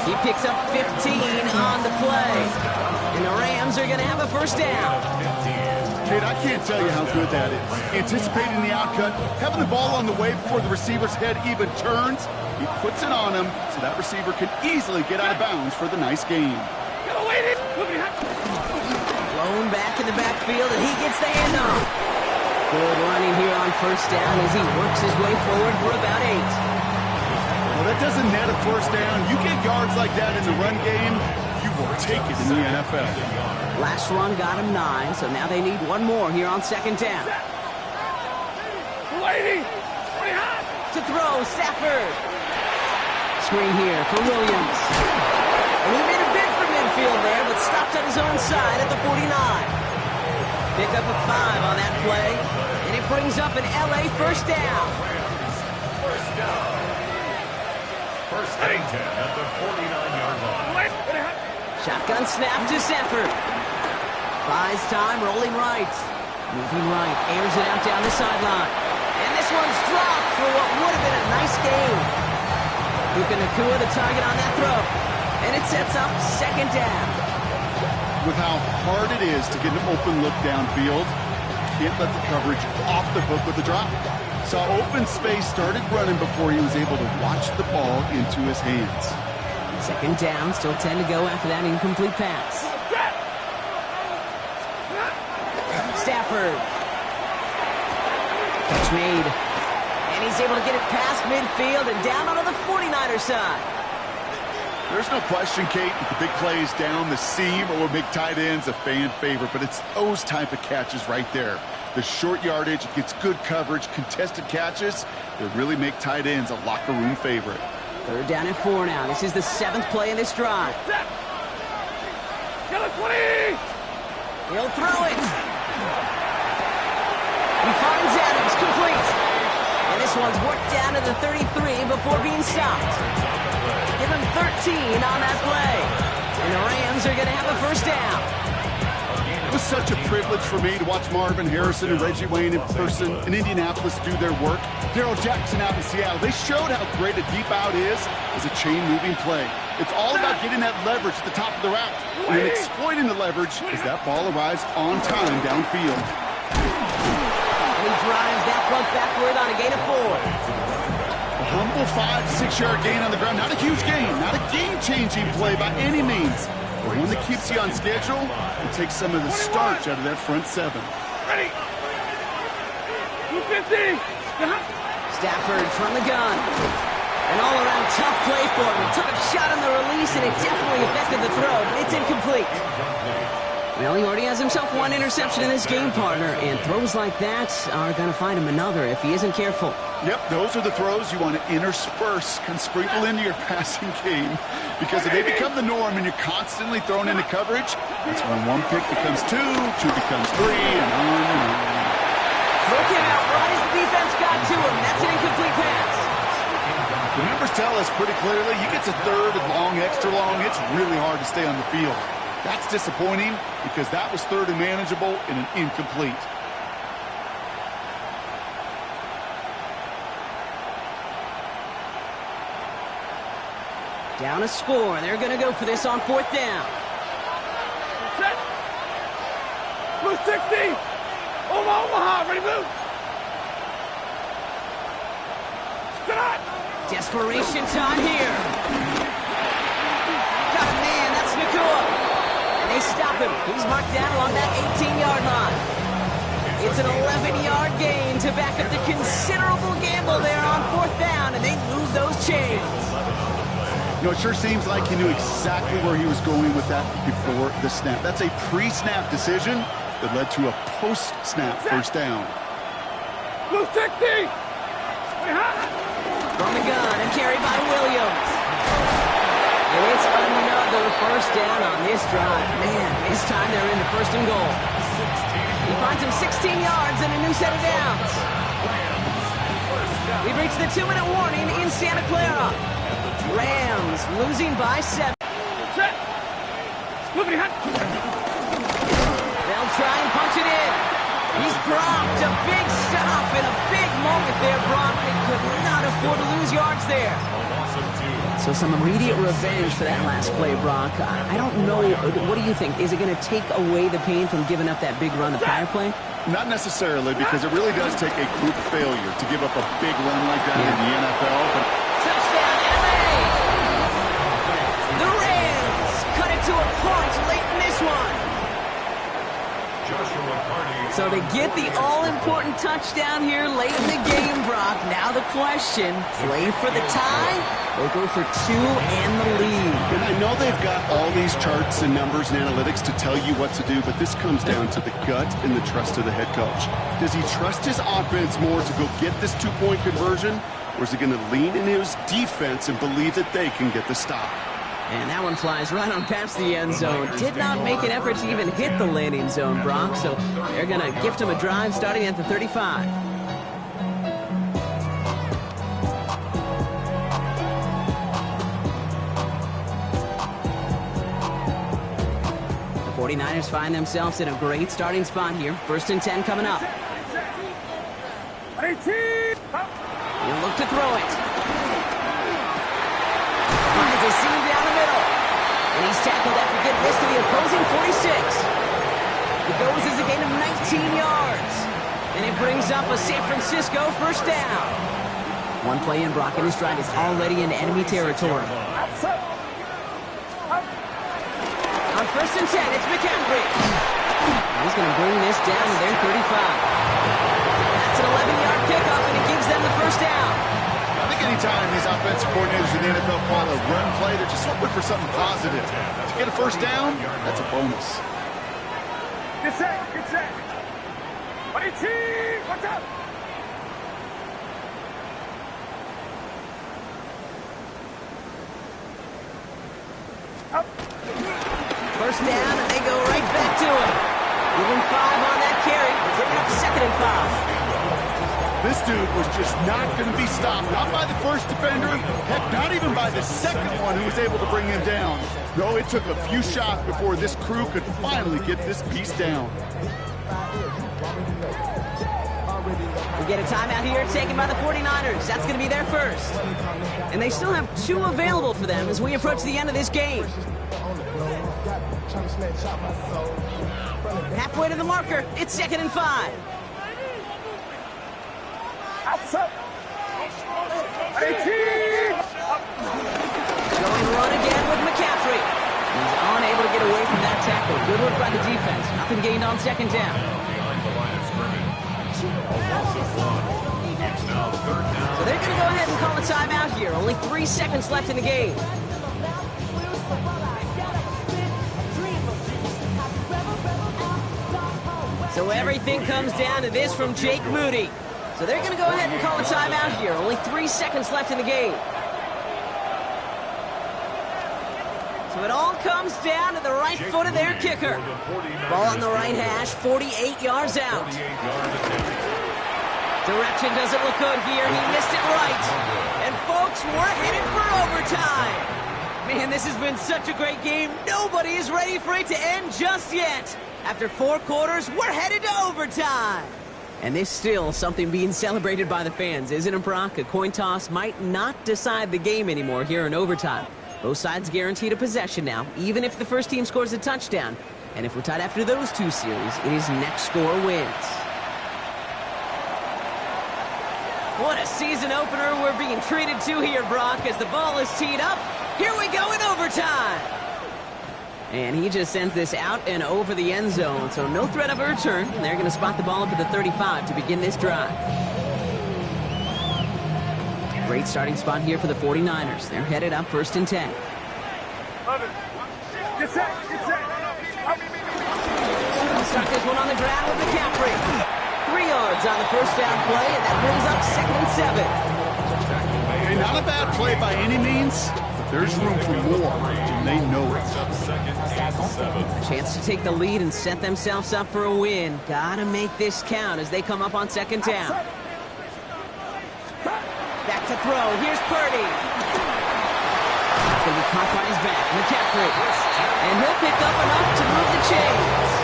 He picks up 15 on the play. And the Rams are going to have a 1st down. Kate, I can't tell you how good that is. Anticipating the outcut, having the ball on the way before the receiver's head even turns. He puts it on him so that receiver can easily get out of bounds for the nice gain. Blown back in the backfield, and he gets the handoff. Good running here on 1st down as he works his way forward for about 8. Well, that doesn't net a 1st down. You get yards like that in the run game, you will take it in the NFL. Last run got him 9, so now they need one more here on 2nd down. 180. To throw, Stafford. Screen here for Williams. And he made a bid for midfield there, but stopped on his own side at the 49. Pick up a 5 on that play, and it brings up an LA 1st down. 1st and 10 at the 49-yard line. Shotgun snap to Stafford. Buys time, rolling right. Moving right, airs it out down the sideline. And this one's dropped for what would have been a nice game. Puka Nacua the target on that throw. And it sets up 2nd down. With how hard it is to get an open look downfield, can't let the coverage off the hook with the drop. Saw open space, started running before he was able to watch the ball into his hands. 2nd down, still 10 to go after that incomplete pass. Stafford. Catch made. And he's able to get it past midfield and down onto the 49er side. There's no question, Kate, that the big plays down the seam or make tight ends a fan favorite, but it's those type of catches right there. The short yardage, it gets good coverage, contested catches that really make tight ends a locker room favorite. 3rd down and 4 now. This is the 7th play in this drive. Yellow 20. He'll throw it. He finds Adams, complete. And this one's worked down to the 33 before being stopped. Give him 13 on that play. And the Rams are going to have a 1st down. It was such a privilege for me to watch Marvin Harrison and Reggie Wayne in person in Indianapolis do their work. Darrell Jackson out in Seattle. They showed how great a deep out is as a chain-moving play. It's all about getting that leverage at the top of the route. And then exploiting the leverage as that ball arrives on time downfield. And he drives that front backward on a gain of 4. A humble 5 to 6 yard gain on the ground. Not a huge gain, not a game-changing play by any means, but one that keeps you on schedule and takes some of the starch out of that front 7. Ready. 250. Stafford from the gun. An all-around tough play for him. He took a shot on the release, and it definitely affected the throw, but it's incomplete. Well, he already has himself 1 interception in this game, partner, and throws like that are going to find him another if he isn't careful. Yep, those are the throws you want to intersperse and sprinkle into your passing game, because if they become the norm and you're constantly thrown into coverage, that's when 1 pick becomes 2, 2 becomes 3, and on and on. Look him out right as the defense got to him. That's an incomplete pass. The numbers tell us pretty clearly, you get to 3rd and long, extra long, it's really hard to stay on the field. That's disappointing because that was 3rd and manageable and an incomplete. Down a score. They're going to go for this on 4th down. Set. Blue 60. Omaha. Ready, blue. Tonight. Desperation time here. Got a man. That's Nacua. And they stop him. He's marked down along that 18-yard line. It's an 11-yard gain to back up the considerable gamble there on 4th down, and they move those chains. You know, it sure seems like he knew exactly where he was going with that before the snap. That's a pre-snap decision, that led to a post-snap first down. Blue 60! From the gun, and carried by Williams. And it's another first down on this drive. Man, this time they're in the first and goal. He finds him 16 yards and a new set of downs. We've reached the 2-minute warning in Santa Clara. Rams losing by 7. They'll try and punch it in. He's dropped a big stop in a big moment there, Brock. They could not afford to lose yards there. So some immediate revenge for that last play, Brock. I don't know. What do you think? Is it going to take away the pain from giving up that big run the prior play? Not necessarily, because it really does take a group failure to give up a big run like that in the NFL. But touchdown, LA! The Rams cut it to a point late in this one. So they get the all-important touchdown here late in the game, Brock. Now the question, play for the tie or go for 2 and the lead? And I know they've got all these charts and numbers and analytics to tell you what to do, but this comes down to the gut and the trust of the head coach. Does he trust his offense more to go get this 2-point conversion, or is he going to lean in his defense and believe that they can get the stop? And that one flies right on past the end zone. Did not make an effort to even hit the landing zone, Brock. So they're going to gift him a drive starting at the 35. The 49ers find themselves in a great starting spot here. 1st and 10 coming up. 18! He'll look to throw it. Finds a seam down the middle. And he's tackled after getting this to the opposing 46. It goes as a gain of 19 yards. And it brings up a San Francisco first down. One play in, Brock, and his drive is already in enemy territory. On 1st and 10, it's McCaffrey. He's going to bring this down to their 35. That's an 11-yard pickup, and it gives them the first down. I think anytime these offensive coordinators in the NFL call a run play, they're just hoping for something positive. To get a first down, that's a bonus. Get set! Get set! 18! Watch out! First down, and they go right back to him. Give him 5 on that carry. Bring it up 2nd and 5. This dude was just not going to be stopped. Not by the first defender. Heck, not even by the second one who was able to bring him down. No, it took a few shots before this crew could finally get this piece down. We get a timeout here taken by the 49ers. That's going to be their first. And they still have 2 available for them as we approach the end of this game. Halfway to the marker. It's 2nd and 5. Outside! 18! Going to run again with McCaffrey. He's unable to get away from that tackle. Good work by the defense. Nothing gained on 2nd down. So they're going to go ahead and call a timeout here. Only 3 seconds left in the game. So everything comes down to this from Jake Moody. So they're going to go ahead and call a timeout here. Only 3 seconds left in the game. So it all comes down to the right foot of their kicker. Ball on the right hash, 48 yards out. Direction doesn't look good here. He missed it right. And folks, we're headed for overtime. Man, this has been such a great game. Nobody is ready for it to end just yet. After 4 quarters, we're headed to overtime. And there's still something being celebrated by the fans, isn't it, Brock? A coin toss might not decide the game anymore here in overtime. Both sides guaranteed a possession now, even if the first team scores a touchdown. And if we're tied after those 2 series, it is next score wins. What a season opener we're being treated to here, Brock, as the ball is teed up. Here we go in overtime. And he just sends this out and over the end zone, so no threat of a return. They're going to spot the ball up at the 35 to begin this drive. Great starting spot here for the 49ers. They're headed up 1st and 10. Get set! Get set! start this one on the ground with McCaffrey. 3 yards on the first down play, and that brings up 2nd and 7. Okay, not a bad play by any means, but there's room for more, and they know it. A chance to take the lead and set themselves up for a win. Gotta make this count as they come up on 2nd down. Back to throw. Here's Purdy. It's going to be caught by his back. McCaffrey. And he'll pick up enough to move the chains.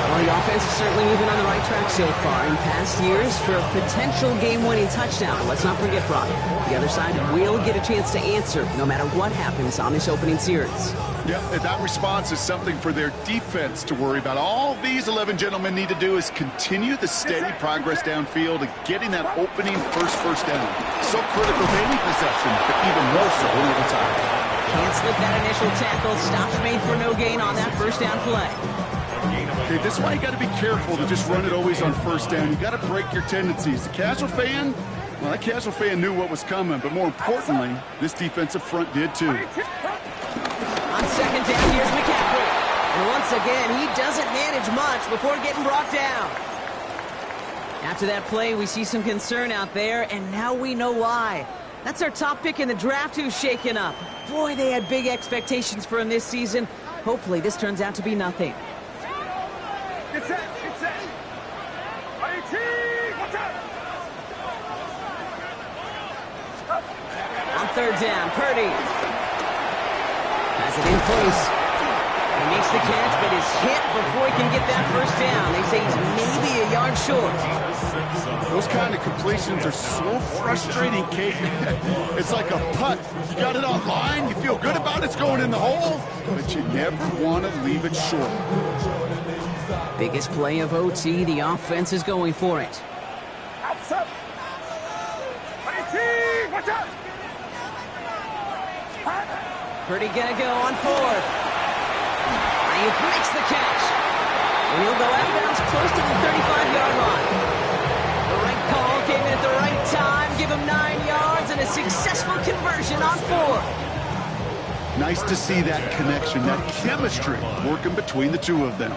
Well, the offense is certainly moving on the right track so far in past years for a potential game-winning touchdown. But let's not forget, Brock, the other side will get a chance to answer no matter what happens on this opening series. Yeah, that response is something for their defense to worry about. All these 11 gentlemen need to do is continue the steady progress downfield and getting that opening first down. So critical to any possession, but even more so in overtime. Can't slip that initial tackle. Stops made for no gain on that first down play. Okay, this is why you got to be careful to just run it always on first down. You got to break your tendencies. The casual fan, well, that casual fan knew what was coming, but more importantly, this defensive front did too. On 2nd down, here's McCaffrey. And once again, he doesn't manage much before getting brought down. After that play, we see some concern out there, and now we know why. That's our top pick in the draft who's shaken up. Boy, they had big expectations for him this season. Hopefully, this turns out to be nothing. Get set, get set. Watch out. On 3rd down, Purdy. Has it in close. He makes the catch, but is hit before he can get that first down. They say he's maybe a yard short. Those kind of completions are so frustrating, Kate. It's like a putt. You got it on line, you feel good about it's going in the hole, but you never want to leave it short. Biggest play of OT, the offense is going for it. Outside. Watch out. Purdy gonna go on 4th. Ayuk makes the catch. And he'll go out of bounds close to the 35-yard line. The right call came in at the right time. Give him 9 yards and a successful conversion on 4th. Nice to see that connection, that chemistry working between the two of them.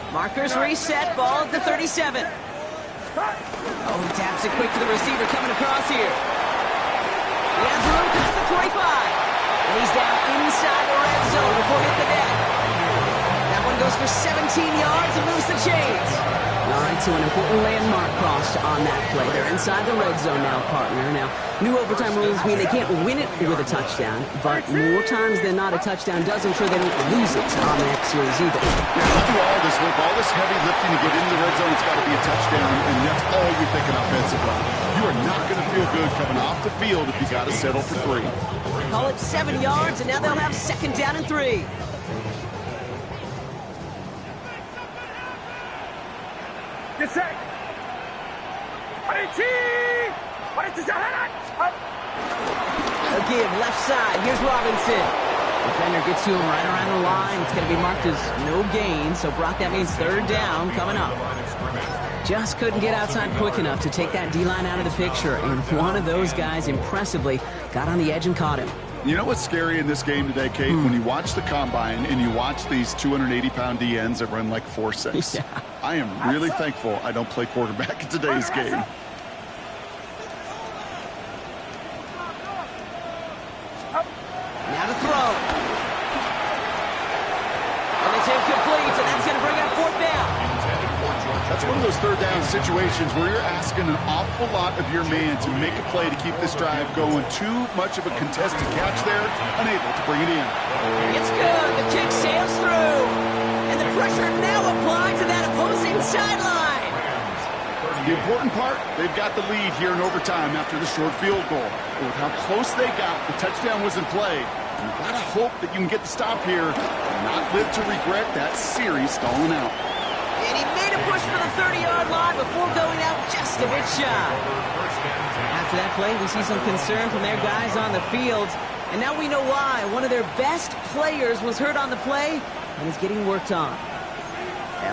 Markers reset, ball at the 37. Oh, he taps it quick to the receiver coming across here. He has room past the 25. And he's down inside the red zone before hitting the net. That one goes for 17 yards and moves the chains. All right, so an important landmark crossed on that play. They're inside the red zone now, partner. Now, new overtime rules mean they can't win it with a touchdown, but more times than not, a touchdown does ensure they don't lose it on the next series either. Yeah, you do all this work, all this heavy lifting to get into the red zone. It's got to be a touchdown, and that's all you're thinking offensively. You are not going to feel good coming off the field if you got to settle for 3. Call it 7 yards, and now they'll have 2nd down and 3. Get set. A give left side. Here's Robinson. Defender gets to him right around the line. It's going to be marked as no gain. So, Brock, that means 3rd down coming up. Just couldn't get outside quick enough to take that D-line out of the picture. And one of those guys impressively got on the edge and caught him. You know what's scary in this game today, Kate? When you watch the combine and you watch these 280-pound DNs that run like 4.6. Yeah. I am really thankful I don't play quarterback in today's game. Now to throw. And it's incomplete, and that's going to bring up 4th down. That's one of those 3rd down situations where you're asking an awful lot of your man to make a play to keep this drive going. Too much of a contested catch there, unable to bring it in. It's good. The kick sails through. And the pressure now applied to that opposing sideline. The important part, they've got the lead here in overtime after the short field goal. But with how close they got, the touchdown was in play. You've got to hope that you can get the stop here and not live to regret that series stalling out. And he made a push for the 30-yard line before going out just a bit shy. After that play, we see some concern from their guys on the field. And now we know why. One of their best players was hurt on the play and is getting worked on.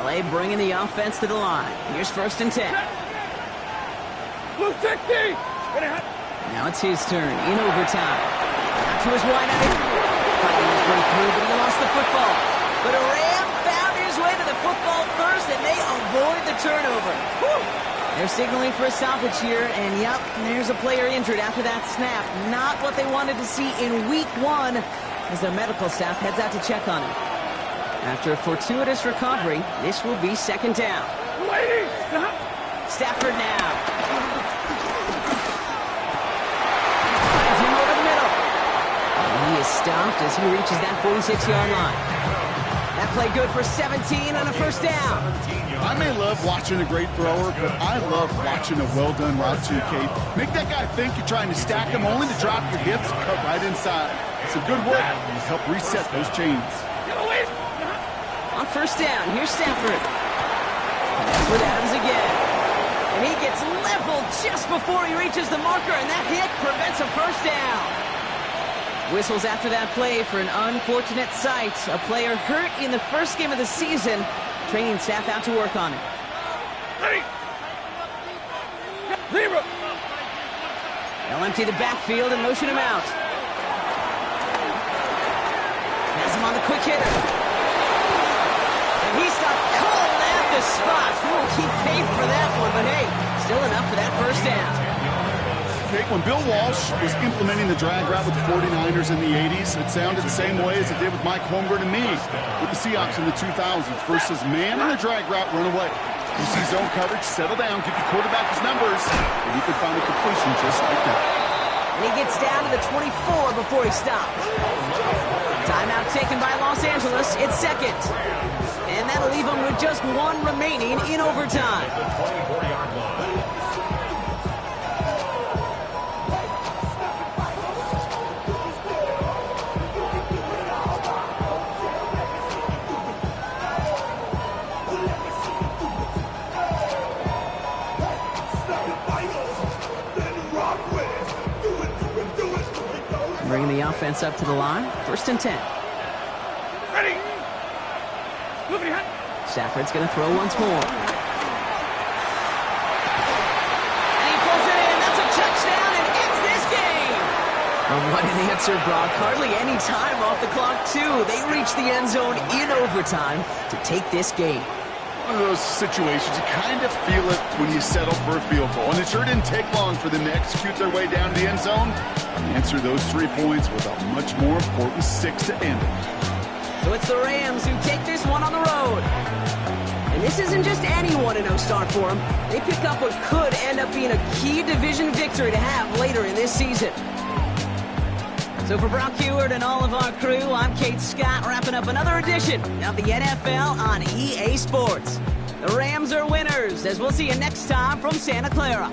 L.A. bringing the offense to the line. Here's 1st and 10. Blue 60. Now it's his turn in overtime. Out to his wide out. Fighting his way through, but he lost the football. But a Ram found his way to the football first, and they avoid the turnover. Whew. They're signaling for a stoppage here, and yep, there's a player injured after that snap. Not what they wanted to see in week 1 as their medical staff heads out to check on him. After a fortuitous recovery, this will be second down. Stafford now. Finds him over the middle. And he is stopped as he reaches that 46-yard line. That play good for 17 on a first down. I may love watching a great thrower, but I love watching a well-done route too, Kate. Make that guy think you're trying to stack him only to drop your hips and cut right inside. It's a good work to help reset those chains. On first down, here's Stafford. And that's with Adams again. And he gets leveled just before he reaches the marker, and that hit prevents a first down. Whistles after that play for an unfortunate sight. A player hurt in the first game of the season. Training staff out to work on it. They'll empty the backfield and motion him out. Has him on the quick hitter. And he stopped cold at the spot. We'll keep paid for that one, but hey, still enough for that first down. When Bill Walsh was implementing the drag route with the 49ers in the 80s, it sounded the same way as it did with Mike Holmgren and me with the Seahawks in the 2000s versus man in the drag route, run away. You see zone coverage, settle down, give the quarterback his numbers, and he can find a completion just like that. And he gets down to the 24 before he stops. Timeout taken by Los Angeles. It's second. And that'll leave him with just 1 remaining in overtime. Bringing the offense up to the line. First and 10. Ready. Stafford's going to throw once more. And he pulls it in. That's a touchdown and ends this game. Well, what an answer, Brock. Hardly any time off the clock, too. They reach the end zone in overtime to take this game. One of those situations, you kind of feel it when you settle for a field goal. And it sure didn't take long for them to execute their way down to the end zone and answer those 3 points with a much more important 6 to end it. So it's the Rams who take this one on the road. And this isn't just any 1-0 start for them. They pick up what could end up being a key division victory to have later in this season. So for Brock Heward and all of our crew, I'm Kate Scott, wrapping up another edition of the NFL on EA Sports. The Rams are winners, as we'll see you next time from Santa Clara.